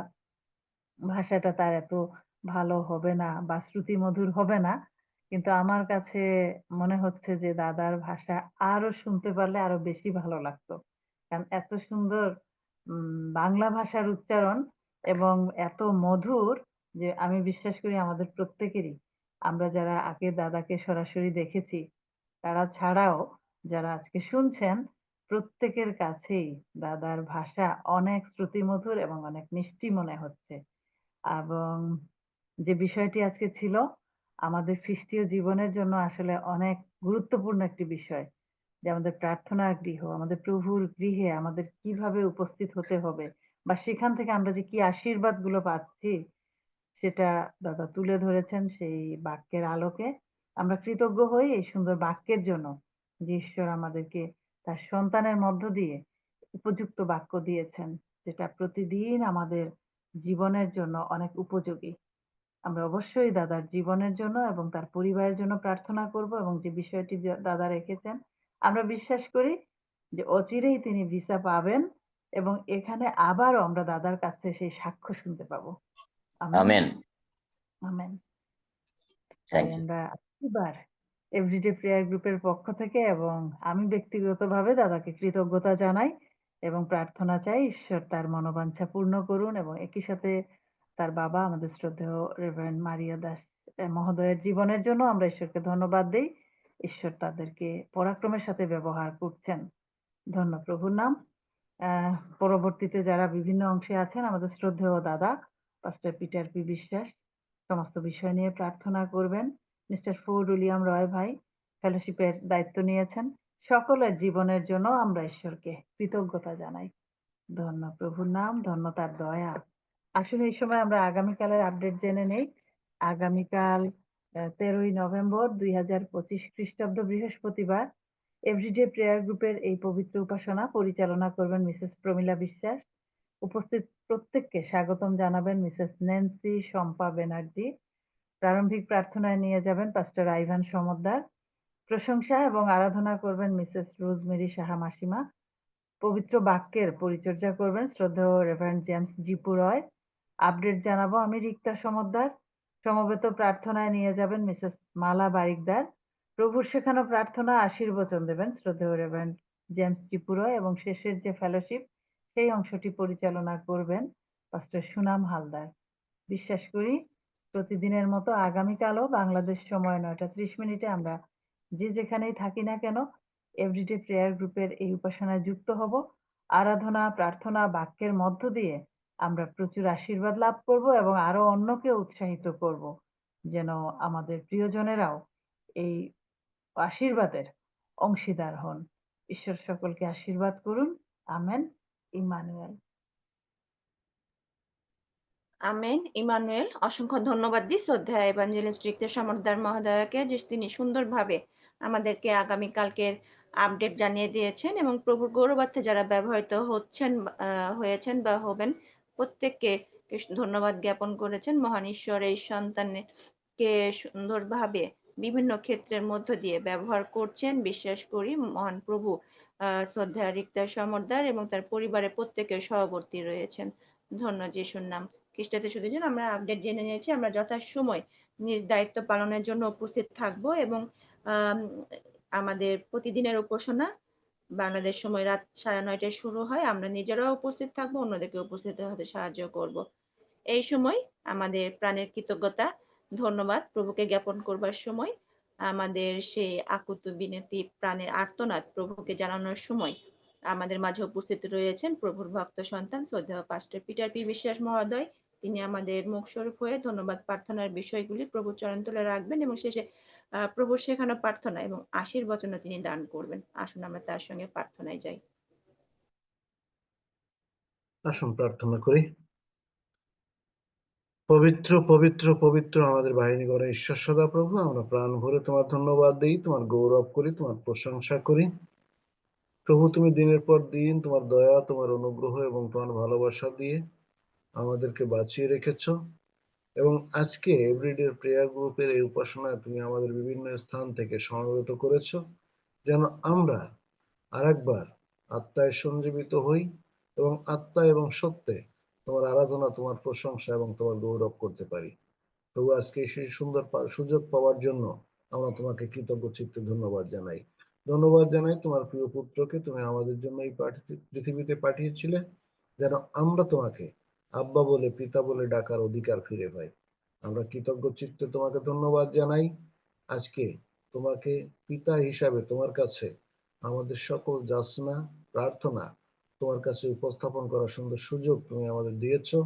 ভাষাটা তার এত ভালো হবে না বা শ্রুতিমধুর হবে না, কিন্তু আমার কাছে মনে হচ্ছে যে দাদার ভাষা আরো শুনতে পারলে আরো বেশি ভালো লাগতো। কারণ এত সুন্দর বাংলা ভাষার উচ্চারণ এবং এত মধুর, যে আমি বিশ্বাস করি আমাদের প্রত্যেকেরই, আমরা যারা আগে দাদাকে সরাসরি দেখেছি তারা ছাড়াও যারা আজকে শুনছেন, প্রত্যেকের কাছেই দাদার ভাষা অনেক শ্রুতিমধুর এবং অনেক মিষ্টি মনে হচ্ছে। এবং যে বিষয়টি আজকে ছিল আমাদের খ্রিস্টীয় জীবনের জন্য আসলে অনেক গুরুত্বপূর্ণ একটি বিষয়, যে আমাদের প্রার্থনার গৃহ, আমাদের প্রভুর গৃহে আমাদের কিভাবে উপস্থিত হতে হবে, বা সেখান থেকে আমরা যে কি আশীর্বাদ গুলো পাচ্ছি সেটা দাদা তুলে ধরেছেন সেই বাক্যের আলোকে। আমরা কৃতজ্ঞ হই এই সুন্দর বাক্যের জন্য, যে ঈশ্বর আমাদেরকে তার সন্তানের মধ্য দিয়ে উপযুক্ত বাক্য দিয়েছেন, যেটা প্রতিদিন আমাদের জীবনের জন্য অনেক উপযোগী। আমরা অবশ্যই দাদার জীবনের জন্য এবং তার পরিবারের জন্য প্রার্থনা করব, এবং যে বিষয়টি দাদা রেখেছেন আমরা বিশ্বাস করি যে অচিরেই তিনি ভিসা পাবেন এবং এখানে আবারও আমরা দাদার কাছে সেই সাক্ষ্য শুনতে পাবো। Amen amen. আমেন। তাই থ্যাংক ইউ। আমরা এবার এভরিডে প্রেয়ার গ্রুপের পক্ষ থেকে এবং আমি ব্যক্তিগতভাবে দাদাকে কৃতজ্ঞতা জানাই এবং প্রার্থনা চাই ঈশ্বর তার মনোবাঞ্ছা পূর্ণ করুন, এবং একই সাথে তার বাবা আমাদের শ্রদ্ধেয় রেভারেন্ড মারিয়া দাস মহোদয়ের জীবনের জন্য আমরা ঈশ্বরকে ধন্যবাদ দেই। ঈশ্বর তাদেরকে পরাক্রমের সাথে ব্যবহার করছেন, ধন্য প্রভুর নাম। পরবর্তীতে যারা বিভিন্ন অংশে আছেন, আমাদের শ্রদ্ধেয় দাদা পাস্টর পিটার পি বিশ্বাস সমস্ত বিষয় নিয়ে প্রার্থনা করবেন। মিস্টার ফোর্ড উইলিয়াম রয় ভাই ফেলোশিপের দায়িত্ব নিয়েছেন। সকলের জীবনের জন্য আমরা ঈশ্বরকে কৃতজ্ঞতা জানাই। ধন্য প্রভুর নাম, ধন্য তার দয়া। আসলে এই সময় আমরা আগামীকালের আপডেট জেনে নেই। আগামীকাল 13ই নভেম্বর 2025 খ্রিস্টাব্দ বৃহস্পতিবার এভরিডে প্রেয়ার গ্রুপের এই পবিত্র উপাসনা পরিচালনা করবেন মিসেস প্রমীলা বিশ্বাস। উপস্থিত প্রত্যেককে স্বাগতম জানাবেন মিসেস ন্যান্সি শম্পা ব্যানার্জি। প্রারম্ভিক প্রার্থনায় নিয়ে যাবেন পাস্টর আইভান সমদ্দার। প্রশংসা এবং আরাধনা করবেন মিসেস রোজমেরি সাহা মাসিমা। পবিত্র বাক্যের পরিচর্যা করবেন শ্রদ্ধেয় রেভারেন্ড জেমস জিপু রয়। আপডেট জানাবো আমি রিক্তা সমদ্দার। সমবেত প্রার্থনায় নিয়ে যাবেন মিসেস মালা বারিকদার। প্রভুর শেখানো প্রার্থনা আশীর্বচন দেবেন শ্রদ্ধেয় রেভারেন্ড জেমস জিপু রয়, এবং শেষের যে ফেলোশিপ সেই অংশটি পরিচালনা করবেন পাস্টর সুনাম হালদার। বিশ্বাস করি প্রতিদিনের মতো আগামীকালও বাংলাদেশ সময় 9:30 আমরা যে যেখানেই থাকি না কেন এভরিডে প্রেয়ার গ্রুপের এই উপাসনায় যুক্ত হব। আরাধনা, প্রার্থনা, বাক্যের মধ্য দিয়ে আমরা প্রচুর আশীর্বাদ লাভ করব এবং আরো অন্যকে উৎসাহিত করব যেন আমাদের প্রিয়জনেরাও এই আশীর্বাদের অংশীদার হন। ঈশ্বর সকলকে আশীর্বাদ করুন। আমেন। ইমানুয়েল। আমেন। ইমানুয়েল। অসংখ্য ধন্যবাদ দিই শ্রদ্ধা এভাঞ্জেলিস্ট রিক্তা সমর্দার মহোদয়াকে, যে তিনি সুন্দরভাবে আমাদেরকে আগামীকালকের আপডেট জানিয়ে দিয়েছেন এবং প্রভুর গৌরবার্থে যারা ব্যবহৃত হয়েছেন বা হবেন প্রত্যেককে ধন্যবাদ জ্ঞাপন করেছেন। মহান ঈশ্বর এই সন্তানকে সুন্দরভাবে বিভিন্ন ক্ষেত্রের মধ্য দিয়ে ব্যবহার করছেন বিশ্বাস করি। মহান প্রভু শ্রদ্ধা রিক্তা সমর্দার এবং তার পরিবারের প্রত্যেকের সহবর্তী রয়েছেন। ধন্য যিশুর নাম। খ্রিস্টাতে শুধু যেন আমরা আপডেট জেনে নিয়েছি, আমরা যথাসময় নিজ দায়িত্ব পালনের জন্য উপস্থিত থাকব এবং আমাদের প্রতিদিনের উপাসনা বাংলাদেশ সময় রাত 9:30টায় শুরু হয়। আমরা নিজেরাও উপস্থিত থাকবো, অন্যদেরকে উপস্থিত হতে সাহায্য করব। এই সময় আমাদের প্রাণের কৃতজ্ঞতা ধন্যবাদ প্রভুকে জ্ঞাপন করবার সময় আমাদের সেই আকুত বিনতি প্রাণের আর্তনাদ প্রভুকে জানানোর সময় আমাদের মাঝে উপস্থিত রয়েছেন প্রভুর ভক্ত সন্তান শ্রদ্ধেয় পাস্টর পিটার পি বিশ্বাস মহোদয়। তিনি আমাদের মুখস্বরূপ হয়ে ধন্যবাদ প্রার্থনার বিষয়গুলি প্রভুর চরণতলে রাখবেন এবং শেষে প্রভুর শেখানো প্রার্থনা এবং আশীর্বচনও তিনি দান করবেন। আসুন আমরা তার সঙ্গে প্রার্থনায় যাই। আসুন প্রার্থনা করি। পবিত্র পবিত্র পবিত্র আমাদের বাহিনী করে ঈশ্বর সদাপ্রভু, আমরা প্রাণ ভরে তোমার ধন্যবাদ দিই, তোমার গৌরব করি, তোমার প্রশংসা করি। প্রভু, তুমি দিনের পর দিন তোমার দয়া, তোমার অনুগ্রহ এবং তোমার ভালোবাসা দিয়ে আমাদেরকে বাঁচিয়ে রেখেছো এবং আজকে এভরিডে প্রেয়ার গ্রুপের এই উপাসনায় তুমি আমাদের বিভিন্ন স্থান থেকে সমবেত করেছো, যেন আমরা আরেকবার আত্মায় সঞ্জীবিত হই এবং আত্মা এবং সত্যে তোমার আরাধনা, তোমার প্রশংসা এবং তোমার গৌরব করতে পারি। প্রভু, আজকে সেই সুন্দর সুযোগ পাওয়ার জন্য আমরা তোমাকে কৃতজ্ঞ চিত্তে ধন্যবাদ জানাই। ধন্যবাদ জানাই তোমার প্রিয় পুত্রকে তুমি আমাদের জন্য এই পৃথিবীতে পাঠিয়েছিলে, যেন আমরা তোমাকে আব্বা বলে, পিতা বলে ডাকার অধিকার ফিরে পাই। আমরা কৃতজ্ঞ চিত্তে তোমাকে ধন্যবাদ জানাই। আজকে তোমাকে পিতা হিসাবে তোমার কাছে আমাদের সকল যাচনা, প্রার্থনা তোমার কাছে উপস্থাপন করার সুন্দর সুযোগ তুমি আমাদের দিয়েছো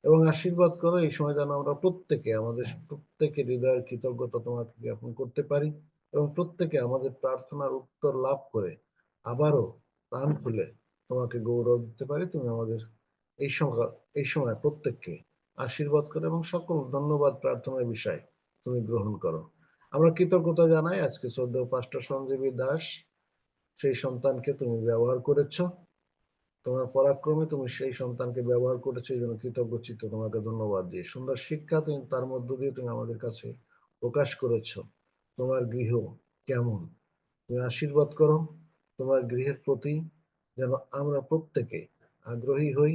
এবং আশীর্বাদ করো। এই সময় যেন আমরা প্রত্যেকে আমাদের প্রত্যেকের হৃদয়ের কৃতজ্ঞতা তোমাকে জ্ঞাপন করতে পারি এবং প্রত্যেকে আমাদের প্রার্থনার উত্তর লাভ করে আবারও প্রাণ খুলে তোমাকে গৌরব দিতে পারি। তুমি আমাদের এই সময় প্রত্যেককে আশীর্বাদ করো এবং সকল ধন্যবাদ প্রার্থনার বিষয় তুমি গ্রহণ করো। আমরা কৃতজ্ঞতা জানাই আজকে শ্রদ্ধেয় পাস্টর সঞ্জীবী দাস, সেই সন্তানকে তুমি ব্যবহার করেছো, তোমার পরাক্রমে তুমি সেই সন্তানকে ব্যবহার করেছো, এই জন্য কৃতজ্ঞ চিত্তে তোমাকে ধন্যবাদ দিয়ে সুন্দর শিক্ষা তুমি তার মধ্য দিয়ে তুমি আমাদের কাছে প্রকাশ করেছো। তোমার গৃহ কেমন তুমি আশীর্বাদ করো, তোমার গৃহের প্রতি যেন আমরা প্রত্যেকে আগ্রহী হই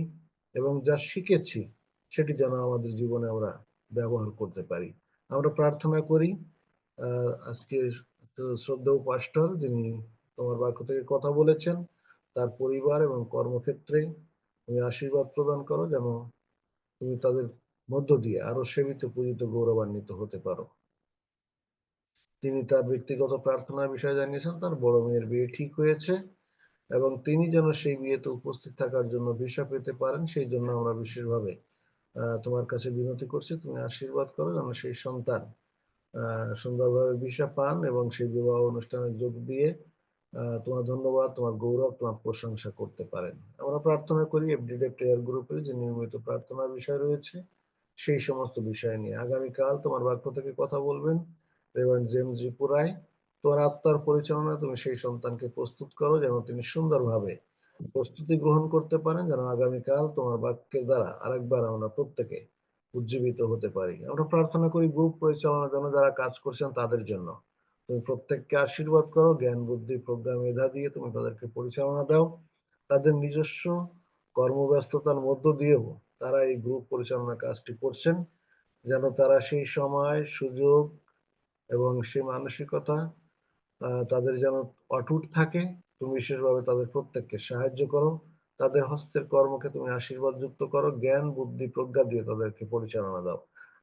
এবং যা শিখেছি সেটি যেন আমাদের জীবনে আমরা ব্যবহার করতে পারি। আমরা প্রার্থনা করি আজকে শ্রদ্ধেয় পাস্টর যিনি তোমার বাক্য থেকে কথা বলেছেন, তার পরিবার এবং কর্মক্ষেত্রে তুমি আশীর্বাদ প্রদান করো, যেন তুমি তাদের মধ্য দিয়ে আরো সেবিত, পূজিত, গৌরবান্বিত হতে পারো। তিনি তার ব্যক্তিগত প্রার্থনার বিষয়ে জানিয়েছেন তার বড় মেয়ের বিয়ে ঠিক হয়েছে এবং তিনি যেন সেই বিয়েতে উপস্থিত থাকার জন্য ভিসা পেতে পারেন, সেই জন্য আমরা বিশেষভাবে তোমার কাছে বিনতি করছি। তুমি আশীর্বাদ করো যেন সেই সন্তান সুন্দরভাবে ভিসা পান এবং সেই বিবাহ অনুষ্ঠানে যোগ দিয়ে তোমার ধন্যবাদ, তোমার গৌরব, তোমার প্রশংসা করতে পারেন। আমরা প্রার্থনা করি এভরিডে প্রেয়ার গ্রুপে যে নিয়মিত প্রার্থনার বিষয় রয়েছে সেই সমস্ত বিষয় নিয়ে। আগামীকাল তোমার বাক্য থেকে কথা বলবেন রেভারেন্ড জেমস জি পুরাই। তোমার আত্মার পরিচালনা তুমি সেই সন্তানকে প্রস্তুত করো যেন তিনি সুন্দরভাবে প্রস্তুতি গ্রহণ করতে পারেন, যেন আগামীকাল তোমার বাক্যের দ্বারা আরেকবার আমরা প্রত্যেকে উজ্জীবিত হতে পারি। আমরা প্রার্থনা করি গ্রুপ পরিচালনার জন্য যারা কাজ করছেন তাদের জন্য তুমি প্রত্যেককে আশীর্বাদ করো, জ্ঞান বুদ্ধি প্রজ্ঞা মেধা দিয়ে তুমি তাদেরকে পরিচালনা দাও। তাদের নিজস্ব কর্মব্যস্ততার মধ্য দিয়েও তারা এই গ্রুপ পরিচালনার কাজটি করছেন, যেন তারা সেই সময়, সুযোগ এবং সেই মানসিকতা তাদের যেন অটুট থাকে। তুমি বিশেষভাবে তাদের প্রত্যেককে সাহায্য করো, তাদের হস্তের কর্মকে তুমি আশীর্বাদ যুক্ত করো, জ্ঞান বুদ্ধি প্রজ্ঞা দিয়ে তাদেরকে পরিচালনা দাও।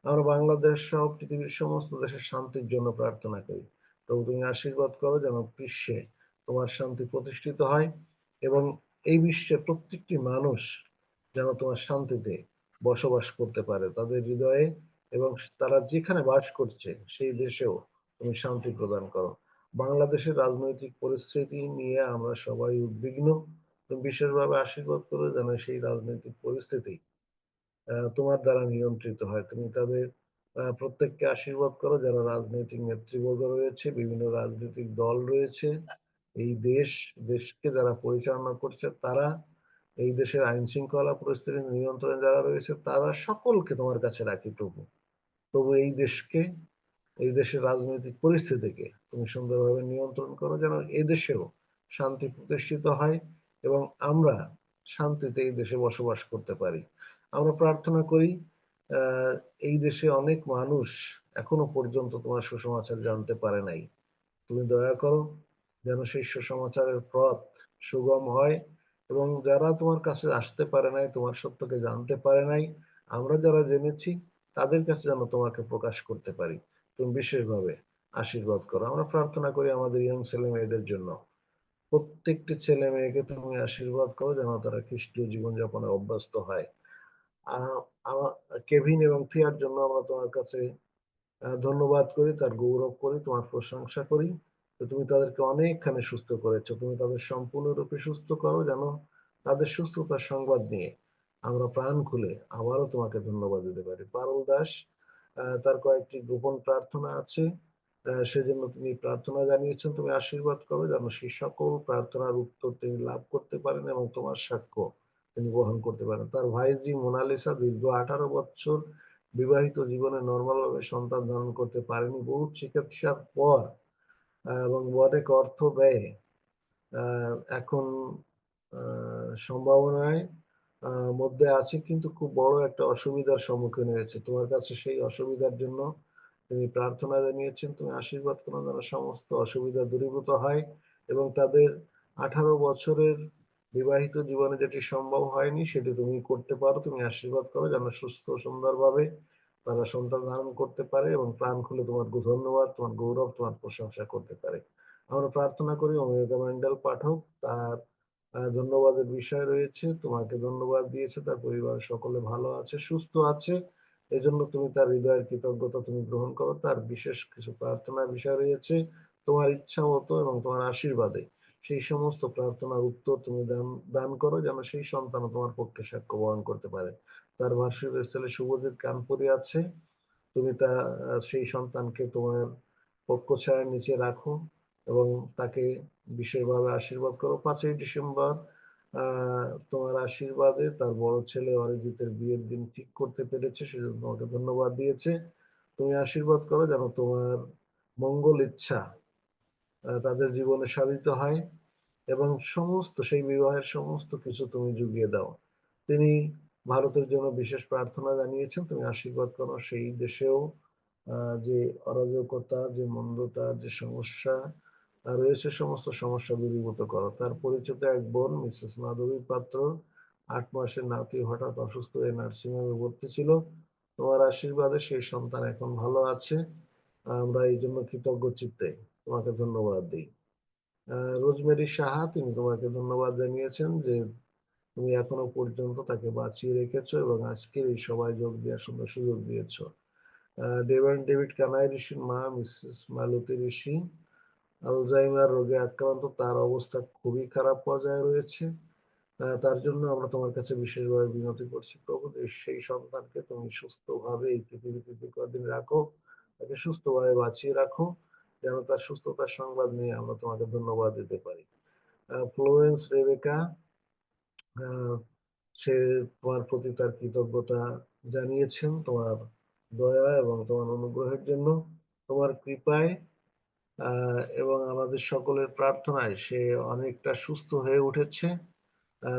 আমরা বাংলাদেশ সহ পৃথিবীর সমস্ত দেশের শান্তির জন্য প্রার্থনা করি। তবু তুমি আশীর্বাদ করো যেন বিশ্বে তোমার শান্তি প্রতিষ্ঠিত হয় এবং এই বিশ্বের প্রত্যেকটি মানুষ যেন তোমার শান্তিতে বসবাস করতে পারে তাদের হৃদয়ে, এবং তারা যেখানে বাস করছে সেই দেশেও তুমি শান্তি প্রদান করো। বাংলাদেশের রাজনৈতিক পরিস্থিতি নিয়ে আমরা সবাই উদ্বিগ্ন। তুমি বিশেষভাবে আশীর্বাদ করো যেন সেই রাজনৈতিক পরিস্থিতি তোমার দ্বারা নিয়ন্ত্রিত হয়। তুমি তাদের প্রত্যেককে আশীর্বাদ করো যারা রাজনৈতিক নেতৃবর্গ রয়েছে, বিভিন্ন রাজনৈতিক দল রয়েছে, এই দেশকে যারা পরিচালনা করছে তারা, এই দেশের আইন শৃঙ্খলা পরিস্থিতি নিয়ন্ত্রণে যারা রয়েছে তারা সকলকে তোমার কাছে রাখি প্রভু। তবু এই দেশের রাজনৈতিক পরিস্থিতিকে তুমি সুন্দরভাবে নিয়ন্ত্রণ করো যেন এই দেশেও শান্তি প্রতিষ্ঠিত হয় এবং আমরা শান্তিতে এই দেশে বসবাস করতে পারি। আমরা প্রার্থনা করি এই দেশে অনেক মানুষ এখনো পর্যন্ত তোমার সুসমাচার জানতে পারে নাই। তুমি দয়া করো যেন সেই সুসমাচারের পথ সুগম হয় এবং যারা তোমার কাছে আসতে পারে নাই, তোমার সত্যকে জানতে পারে নাই, আমরা যারা জেনেছি তাদের কাছে যেন তোমাকে প্রকাশ করতে পারি। তুমি বিশেষভাবে আশীর্বাদ করো। আমরা প্রার্থনা করি আমাদের ইয়ং ছেলে মেয়েদের জন্য। প্রত্যেকটি ছেলে মেয়েকে তুমি আশীর্বাদ করো যেন তারা খ্রিস্টীয় জীবনযাপনে অভ্যস্ত হয়। কেভিন এবং থিয়ার জন্য আমরা তোমার কাছে ধন্যবাদ করি, তার গৌরব করি, তোমার প্রশংসা করি। তুমি তাদেরকে অনেকখানি সুস্থ করেছো। তুমি তাদের সম্পূর্ণরূপে সুস্থ করো যেন তাদের সুস্থতার সংবাদ নিয়ে আমরা প্রাণ খুলে আবারও তোমাকে ধন্যবাদ দিতে পারি। পারুল দাস, তার কয়েকটি গোপন প্রার্থনা আছে, সেজন্য তিনি প্রার্থনা জানিয়েছেন। তুমি আশীর্বাদ করো যেন সেই সকল প্রার্থনার উত্তর তিনি লাভ করতে পারেন এবং তোমার সাক্ষ্য তিনি গ্রহণ করতে পারেন। তার ভাইজি মোনালিসা দীর্ঘ 18 বছর বিবাহিত জীবনে নর্মাল ভাবে সন্তান ধারণ করতে পারেনি। বহু চিকিৎসার পর এবং অনেক অর্থ ব্যয়ে এখন সম্ভাবনায় মধ্যে আছে, কিন্তু খুব বড় একটা অসুবিধার সম্মুখীন হয়েছে। তোমার কাছে সেই অসুবিধার জন্য তিনি প্রার্থনা জানিয়েছেন। তুমি আশীর্বাদ করো যেন সমস্ত অসুবিধা দূরীভূত হয় এবং তাদের 18 বছরের বিবাহিত জীবনে যেটি সম্ভব হয়নি সেটি তুমি করতে পারো। তুমি আশীর্বাদ করো যেন সুস্থ সুন্দরভাবে তারা সন্তান ধারণ করতে পারে এবং প্রাণ খুলে তোমার ধন্যবাদ, তোমার গৌরব, তোমার প্রশংসা করতে পারে। আমরা প্রার্থনা করি অমেরিকা ম্যান্ডেল পাঠক, তার ধন্যবাদের বিষয় রয়েছে। তোমাকে ধন্যবাদ দিয়েছে, তার পরিবার সকলে ভালো আছে, সুস্থ আছে, এজন্য তুমি তার হৃদয়ের কৃতজ্ঞতা তুমি গ্রহণ করো। তার বিশেষ কিছু প্রার্থনার বিষয় রয়েছে, তোমার ইচ্ছা মতো এবং তোমার আশীর্বাদে সেই সমস্ত প্রার্থনার উত্তর তুমি দান করো যেন সেই সন্তান তোমার পক্ষে সাক্ষ্য বহন করতে পারে। তার ভার্সিটির ছেলে শুভজিৎ কানপুরে আছে, তুমি সেই সন্তানকে তোমার পক্ষ ছায়ার নিচে রাখো এবং তাকে বিশেষভাবে আশীর্বাদ করো। 5ই ডিসেম্বর তোমার আশীর্বাদে তার বড় ছেলে অরিজিতের বিয়ের দিন ঠিক করতে পেরেছে, সেজন্য তোমাকে ধন্যবাদ দিয়েছে। তুমি আশীর্বাদ করো যেন তোমার মঙ্গল ইচ্ছা তাদের জীবনে সাধিত হয় এবং সমস্ত সেই বিবাহের সমস্ত কিছু তুমি জুগিয়ে দাও। তিনি ভারতের জন্য বিশেষ প্রার্থনা জানিয়েছেন। তুমি আশীর্বাদ করো সেই দেশেও যে অরাজকতা, যে মন্দতা, যে সমস্যা রয়েছে সমস্ত সমস্যা দূরীভূত করো। তার পরিচিত এক বোন মিসেস মাধবী পাত্র 8 মাসের নাতি হঠাৎ অসুস্থ হয়ে নার্সিংহোমে ভর্তি ছিল। তোমার আশীর্বাদে সেই সন্তান এখন ভালো আছে। আমরা এই জন্য কৃতজ্ঞ চিত্তে তোমাকে ধন্যবাদ দিই। রোজমেরি সাহা, তিনি তোমাকে ধন্যবাদ জানিয়েছেন যে তুমি এখনো পর্যন্ত তাকে বাঁচিয়ে রেখেছো এবং আজকের এই সভায় যোগ দেওয়ার সুযোগ দিয়েছো। ডেভিড কানাই ঋষির মা মিসেস মালতী ঋষি আলজাইমার রোগে আক্রান্ত, তার অবস্থা খুবই খারাপ পর্যায়ে রয়েছে। তার জন্য আমরা তোমার কাছে বিশেষভাবে বিনতি করছি প্রভু, সেই সন্তানকে তুমি সুস্থভাবে এই পৃথিবীতে কদিন রাখো, তাকে সুস্থভাবে বাঁচিয়ে রাখো যেন তার সুস্থতার সংবাদ নিয়ে আমরা তোমাকে ধন্যবাদ দিতে পারি। ফ্লোরেন্স রেবেকা, সে তোমার প্রতি তার কৃতজ্ঞতা জানিয়েছেন তোমার দয়া এবং তোমার অনুগ্রহের জন্য। তোমার কৃপায় এবং আমাদের সকলের প্রার্থনায় সে অনেকটা সুস্থ হয়ে উঠেছে।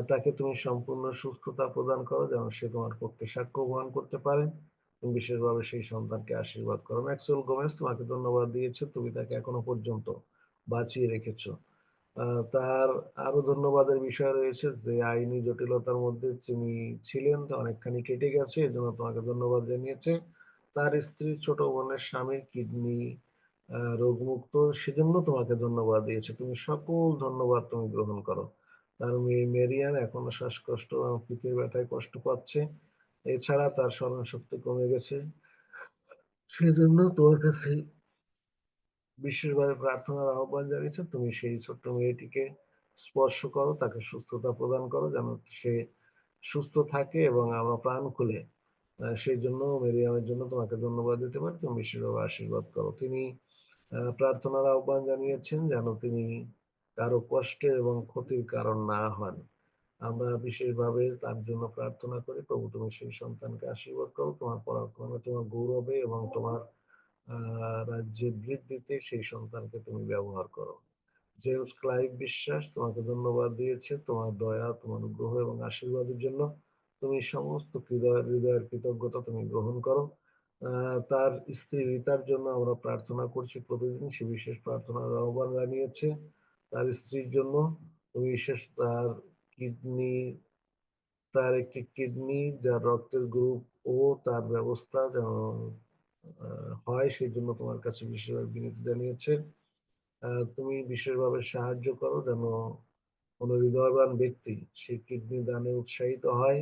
তাকে তুমি সম্পূর্ণ সুস্থতা প্রদান করো যেন সে তোমার পক্ষে সাক্ষ্য বহন করতে পারে। তুমি বিশেষভাবে সেই সন্তানকে আশীর্বাদ করো। ম্যাক্সওয়েল গোমেজ তোমাকে ধন্যবাদ দিয়েছে, তুমি তাকে এখনো পর্যন্ত বাঁচিয়ে রেখেছো। তার আরো ধন্যবাদের বিষয় রয়েছে যে আইনি জটিলতার মধ্যে তিনি ছিলেন, তা অনেকখানি কেটে গেছে, এর জন্য তোমাকে ধন্যবাদ জানিয়েছে। তার স্ত্রী ছোট বোনের স্বামীর কিডনি রোগমুক্ত, সেজন্য তোমাকে ধন্যবাদ দিয়েছে। তুমি সকল ধন্যবাদ তুমি গ্রহণ করো। তার মেয়ে মেরিয়ান এখনো শ্বাসকষ্ট এবং পিঠের ব্যথায় কষ্ট পাচ্ছে, এছাড়া তার স্মরণ শক্তি কমে গেছে, সেজন্য তোমার কাছে বিশেষভাবে প্রার্থনার আহ্বান জানিয়েছে, তুমি সেই ছোট্ট মেয়েটিকে স্পর্শ করো, তাকে সুস্থতা প্রদান করো, যেন সে সুস্থ থাকে এবং আমরা প্রাণ খুলে সেই জন্য মেরিয়ামের জন্য তোমাকে ধন্যবাদ দিতে পারি। তুমি বিশেষভাবে আশীর্বাদ করো। তিনি প্রার্থনার আহ্বান জানিয়েছেন যেন তিনি কারো কষ্টের এবং ক্ষতির কারণ না হন। আমরা বিশেষভাবে তার জন্য প্রার্থনা করি। প্রভু তুমি সেই সন্তানকে আশীর্বাদ করো, তোমার পরাক্রমে, তোমার গৌরবে এবং তোমার রাজ্যের বৃদ্ধিতে সেই সন্তানকে তুমি ব্যবহার করো। জেমস ক্লাইভ বিশ্বাস তোমাকে ধন্যবাদ দিয়েছে তোমার দয়া, তোমার অনুগ্রহ এবং আশীর্বাদের জন্য। তুমি সমস্ত হৃদয়ের কৃতজ্ঞতা তুমি গ্রহণ করো। তার স্ত্রী রিতার জন্য আমরা প্রার্থনা করছি প্রতিদিন। সে বিশেষ প্রার্থনার আহ্বান জানিয়েছে তার স্ত্রীর জন্য। তুমি বিশেষ তার একটি কিডনি যার রক্তের গ্রুপ ও তার ব্যবস্থা যেন হয় সেই জন্য তোমার কাছে বিশেষভাবে বিনতি জানিয়েছে। তুমি বিশেষভাবে সাহায্য করো যেন কোনো হৃদয়বান ব্যক্তি সেই কিডনি দানে উৎসাহিত হয়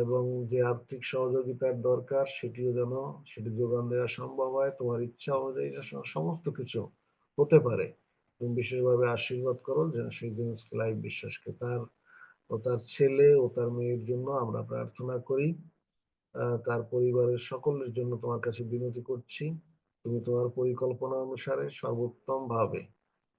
এবং যে আর্থিক সহযোগিতার দরকার সেটি যোগান দেওয়া সম্ভব হয়। তোমার ইচ্ছা অনুযায়ী সমস্ত কিছু হতে পারে। তুমি বিশেষভাবে আশীর্বাদ করো যেন সেই জেমস ক্লাইভ বিশ্বাসকে, তার ছেলে ও তার মেয়ের জন্য আমরা প্রার্থনা করি। তার পরিবারের সকলের জন্য তোমার কাছে বিনতি করছি। তুমি তোমার পরিকল্পনা অনুসারে সর্বোত্তম ভাবে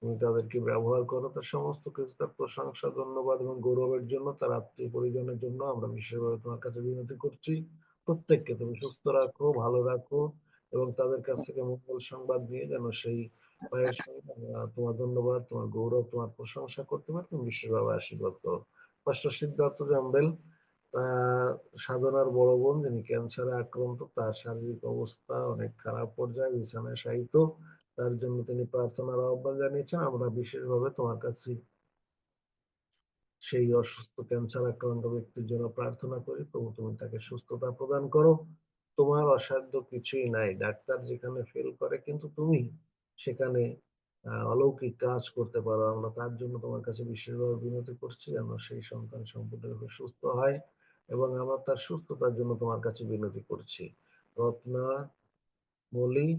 তুমি তাদেরকে ব্যবহার করো। তার সমস্ত কিছু, তার প্রশংসা, ধন্যবাদ এবং গৌরবের জন্য, তার আত্মীয় পরিজনের জন্য আমরা বিশেষভাবে তোমার কাছে বিনতি করছি। প্রত্যেককে তুমি সুস্থ রাখো, ভালো রাখো এবং তাদের কাছ থেকে মঙ্গল সংবাদ নিয়ে যেন সেই ভাইয়ের সঙ্গে তোমার ধন্যবাদ, তোমার গৌরব, তোমার প্রশংসা করতে পারে। তুমি বিশেষভাবে আশীর্বাদ করো। পাস্টার সিদ্ধার্থ জাম্বেল, সাধনার বড় বোন যিনি ক্যান্সারে আক্রান্ত, তার শারীরিক অবস্থা অনেক খারাপ পর্যায়ে, বিছানায় শায়িত। তার জন্য তিনি প্রার্থনার আহ্বান জানিয়েছেন। আমরা বিশেষভাবে তোমার কাছে সেই অসুস্থ ক্যান্সার আক্রান্ত ব্যক্তির জন্য প্রার্থনা করি। প্রভু তুমি তাকে সুস্থতা প্রদান করো। তোমার অসাধ্য কিছুই নাই। ডাক্তার যেখানে ফেল করে কিন্তু তুমি সেখানে অলৌকিক কাজ করতে পারো। আমরা তার জন্য তোমার কাছে বিশেষভাবে বিনতি করছি যেন সেই সন্তান সম্পূর্ণরূপে সুস্থ হয় এবং আমরা তার সুস্থতার জন্য তোমার কাছে বিনতি করছি। রত্না মলি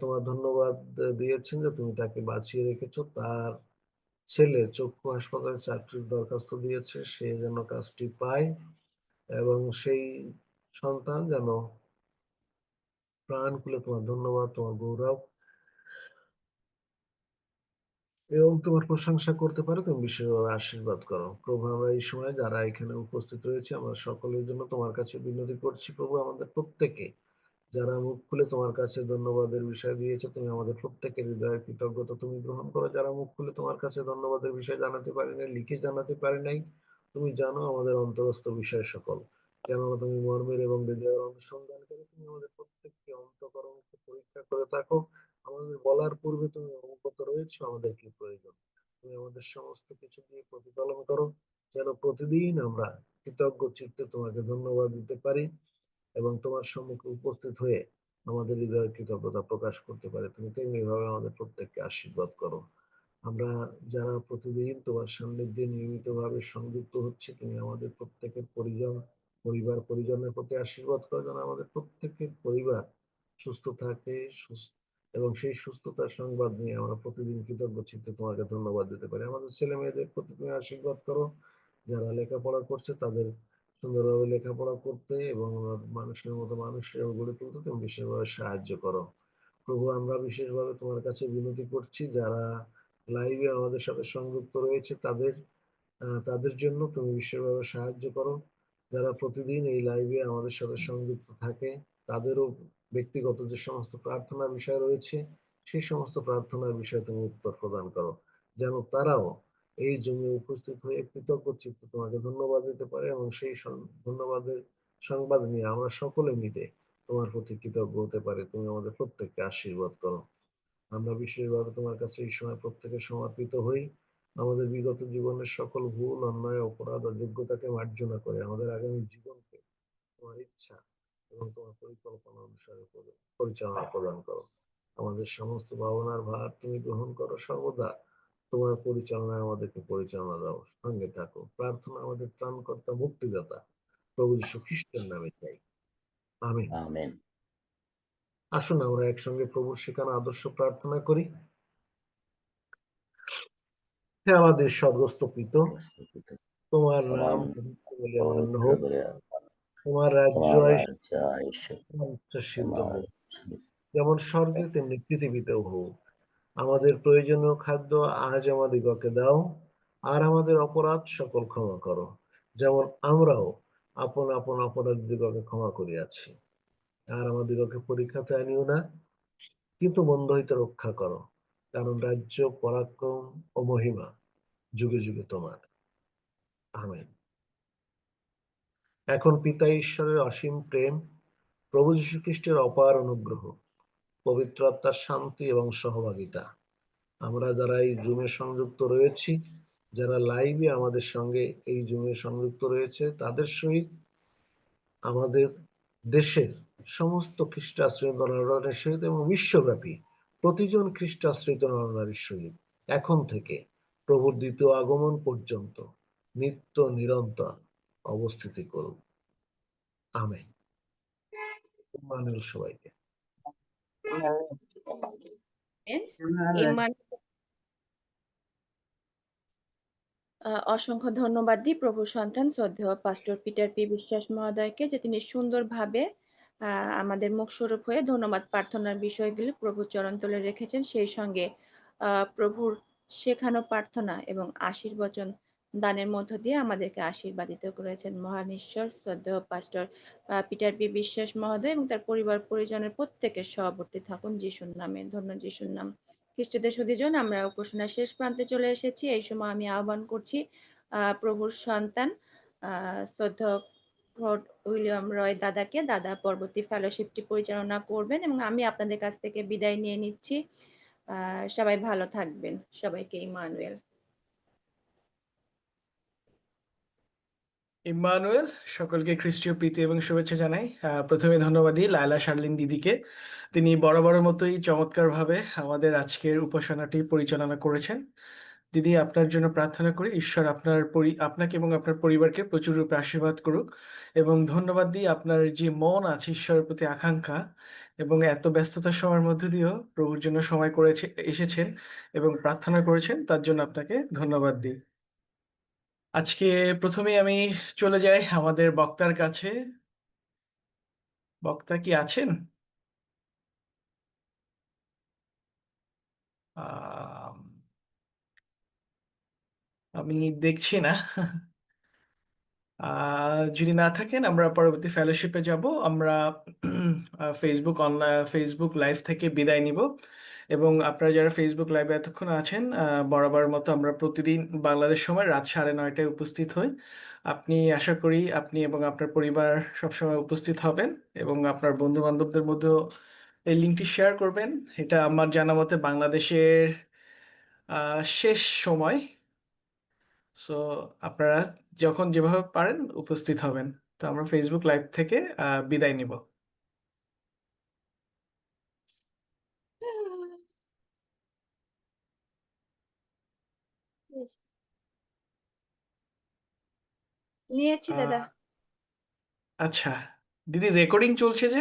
তোমার ধন্যবাদ দিয়েছেন যে তুমি তাকে বাঁচিয়ে রেখেছো। তার ছেলে চক্ষু হাসপাতালে চাকরির দরখাস্ত দিয়েছে, সে যেন কাজটি পায় এবং সেই সন্তান যেন প্রাণ খুলে তোমার ধন্যবাদ, তোমার গৌরব এবং তোমার প্রশংসা করতে পারে। তুমি বিশেষভাবে আশীর্বাদ করো। প্রভু আমরা এই সময় যারা এখানে উপস্থিত রয়েছে আমরা সকলের জন্য তোমার কাছে বিনতি করছি। প্রভু আমাদের প্রত্যেকে যারা মুখ খুলে তোমার কাছে ধন্যবাদের বিষয় দিয়েছে, তুমি আমাদের প্রত্যেকের হৃদয়ের কৃতজ্ঞতা তুমি গ্রহণ করো। যারা মুখ খুলে তোমার কাছে ধন্যবাদের বিষয় জানাতে পারি নাই, লিখে জানাতে পারি নাই, তুমি জানো আমাদের অন্তরস্থ বিষয় সকল। কেননা তুমি মর্মের এবং হৃদয়ের অনুসন্ধান করে তুমি আমাদের প্রত্যেককে অন্তঃকরণকে পরীক্ষা করে থাকো। আমাদের বলার পূর্বে তুমি অবগত রয়েছে আমাদের কি প্রয়োজন। তুমি আমাদের সমস্ত কিছু দিয়ে প্রতিপালন করো যেন প্রতিদিন আমরা কৃতজ্ঞ চিত্তে তোমাকে ধন্যবাদ দিতে পারি এবং তোমার সম্মুখে উপস্থিত হয়ে আমাদের হৃদয়ের কৃতজ্ঞতা প্রকাশ করতে পারে। তুমি তেমনিভাবে আমাদের প্রত্যেককে আশীর্বাদ করো। আমরা যারা প্রতিদিন তোমার সান্নিধ্যে নিয়মিতভাবে সংযুক্ত হচ্ছে, তুমি আমাদের প্রত্যেকের পরিজনের প্রতি আশীর্বাদ করো যেন আমাদের প্রত্যেকের পরিবার সুস্থ থাকে এবং সেই সুস্থতার সংবাদ নিয়ে আমরা প্রতিদিন কৃতজ্ঞ চিত্তে তোমাকে ধন্যবাদ দিতে পারি। আমাদের ছেলে মেয়েদের প্রতি তুমি আশীর্বাদ করো। যারা লেখাপড়া করছে তাদের সুন্দরভাবে লেখাপড়া করতে এবং মানুষের মতো মানুষ হিসেবে গড়ে তুলতে তুমি বিশেষভাবে সাহায্য করো। প্রভু আমরা বিশেষভাবে তোমার কাছে বিনতি করছি যারা লাইভে আমাদের সাথে সংযুক্ত রয়েছে তাদের জন্য তুমি বিশেষভাবে সাহায্য করো। যারা প্রতিদিন এই লাইভে আমাদের সাথে সংযুক্ত থাকে তাদেরও ব্যক্তিগত যে সমস্ত প্রার্থনার বিষয় রয়েছে সেই সমস্ত প্রার্থনার বিষয়ে তুমি উত্তর প্রদান করো যেন তারাও এই জমি উপস্থিত হয়ে কৃতজ্ঞ চিত্তে তোমাকে ধন্যবাদ দিতে পারে এবং সেই ধন্যবাদের সংবাদ নিয়ে আমরা সকলে মিলে তোমার প্রতি কৃতজ্ঞ হতে পারে। তুমি আমাদের প্রত্যেককে আশীর্বাদ করো। আমরা বিশেষভাবে তোমার কাছে এই সময় প্রত্যেকে সমর্পিত হই। আমাদের বিগত জীবনের সকল ভুল, অন্যায়, অপরাধ, অযোগ্যতাকে মার্জনা করে আমাদের আগামী জীবনকে তোমার ইচ্ছা এবং তোমার পরিকল্পনা অনুসারে পরিচালনা প্রদান করো। আমাদের সমস্ত ভাবনার ভার তুমি গ্রহণ করো। সর্বদা তোমার পরিচালনায় আমাদেরকে পরিচালনা দাও, সঙ্গে থাকো। প্রার্থনা আমাদের ত্রাণকর্তা, মুক্তিদাতা প্রভু যীশু খ্রিস্টের নামে চাই, আমিন। আমেন। আসুন আমরা একসঙ্গে প্রভুর শেখানো আদর্শ প্রার্থনা করি। হে আমাদের স্বর্গস্থ পিত, তোমার নাম পবিত্র বলে মান্য হোক, তোমার রাজ্য তোমার আসুক, রাজ্য ঈশ্বর, তোমার ইচ্ছা সিদ্ধ তোমার হোক, যেমন স্বর্গে তেমনি পৃথিবীতেও হোক। আমাদের প্রয়োজনীয় খাদ্য আজ আমাদিগকে দাও, আর আমাদের অপরাধ সকল ক্ষমা করো, যেমন আমরাও আপন আপন অপরাধীদিগকে ক্ষমা করিয়াছি। আর আমাদিগকে পরীক্ষাতে আনিও না, কিন্তু মন্দ হইতে রক্ষা করো, কারণ রাজ্য, পরাক্রম ও মহিমা যুগে যুগে তোমার। আমেন। এখন পিতা ঈশ্বরের অসীম প্রেম, প্রভু যীশু খ্রিস্টের অপার অনুগ্রহ, পবিত্র আত্মার শান্তি এবং সহভাগিতা আমরা যারা এই জুমে সংযুক্ত রয়েছি, যারা লাইভে আমাদের সঙ্গে এই জুমে সংযুক্ত রয়েছে, তাদের সহিত আমাদের দেশের সমস্ত খ্রিস্টাশ্রিত নরনারীর সহিত এবং বিশ্বব্যাপী প্রতিজন খ্রিস্টাশ্রিত নরনারীর সহিত এখন থেকে প্রভুর দ্বিতীয় আগমন পর্যন্ত নিত্য নিরন্তর অবস্থিতি করুন। আমেন। ইম্মানুয়েল সবাইকে। অসংখ্য ধন্যবাদ দিই প্রভু সন্তান শ্রদ্ধেয় পাস্টর পিটার পি বিশ্বাস মহোদয়কে, যে তিনি সুন্দরভাবে আমাদের মুখ স্বরূপ হয়ে ধন্যবাদ প্রার্থনার বিষয়গুলি প্রভুর চরণতলে রেখেছেন, সেই সঙ্গে প্রভুর শেখানো প্রার্থনা এবং আশীর্বচন দানের মধ্য দিয়ে আমাদেরকে আশীর্বাদিত করেছেন। মহান ঈশ্বর শ্রদ্ধেয় পাস্টর পিটার পি বিশ্বাস মহোদয় এবং তার পরিবার পরিজনের প্রত্যেকের সহবর্তী থাকুন যিশুর নামে। ধন্য যিশুর নাম। খ্রিস্টদের সুধীজন, আমরা উপাসনার শেষ প্রান্তে চলে এসেছি। এই সময় আমি আহ্বান করছি প্রভুর সন্তান শ্রদ্ধেয় ফোর্ট উইলিয়াম রয় দাদাকে। দাদা পরবর্তী ফেলোশিপটি পরিচালনা করবেন এবং আমি আপনাদের কাছ থেকে বিদায় নিয়ে নিচ্ছি। সবাই ভালো থাকবেন। সবাইকে ইম্মানুয়েল। ইম্মানুয়েল। সকলকে খ্রিস্টীয় প্রীতি এবং শুভেচ্ছা জানাই। প্রথমে ধন্যবাদ দিই লায়লা শার্লিন দিদিকে। তিনি বরাবরের মতোই চমৎকারভাবে আমাদের আজকের উপাসনাটি পরিচালনা করেছেন। দিদি, আপনার জন্য প্রার্থনা করি ঈশ্বর আপনাকে এবং আপনার পরিবারকে প্রচুর রূপে আশীর্বাদ করুক। এবং ধন্যবাদ দিই আপনার যে মন আছে ঈশ্বরের প্রতি আকাঙ্ক্ষা, এবং এত ব্যস্ততার সময়ের মধ্যে দিয়েও প্রভুর জন্য সময় এসেছেন এবং প্রার্থনা করেছেন, তার জন্য আপনাকে ধন্যবাদ দিই। আজকে প্রথমে আমি চলে যাই আমাদের বক্তার কাছে। বক্তা কি আছেন? আম, আমি দেখছি না। যদি না থাকেন আমরা পরবর্তী ফেলোশিপে যাব। আমরা ফেসবুক লাইভ থেকে বিদায় নিব। এবং আপনারা যারা ফেসবুক লাইভে এতক্ষণ আছেন, বরাবর মতো আমরা প্রতিদিন বাংলাদেশ সময় রাত 9:30টায় উপস্থিত হই। আশা করি আপনি এবং আপনার পরিবার সবসময় উপস্থিত হবেন এবং আপনার বন্ধু বান্ধবদের মধ্যেও এই লিঙ্কটি শেয়ার করবেন। এটা আমার জানা মতে বাংলাদেশের শেষ সময়। সো আপনারা যখন যেভাবে পারেন উপস্থিত হবেন। তো আমরা ফেসবুক লাইভ থেকে বিদায় নিব। নিয়েছি দাদা। আচ্ছা দিদি, রেকর্ডিং চলছে যে?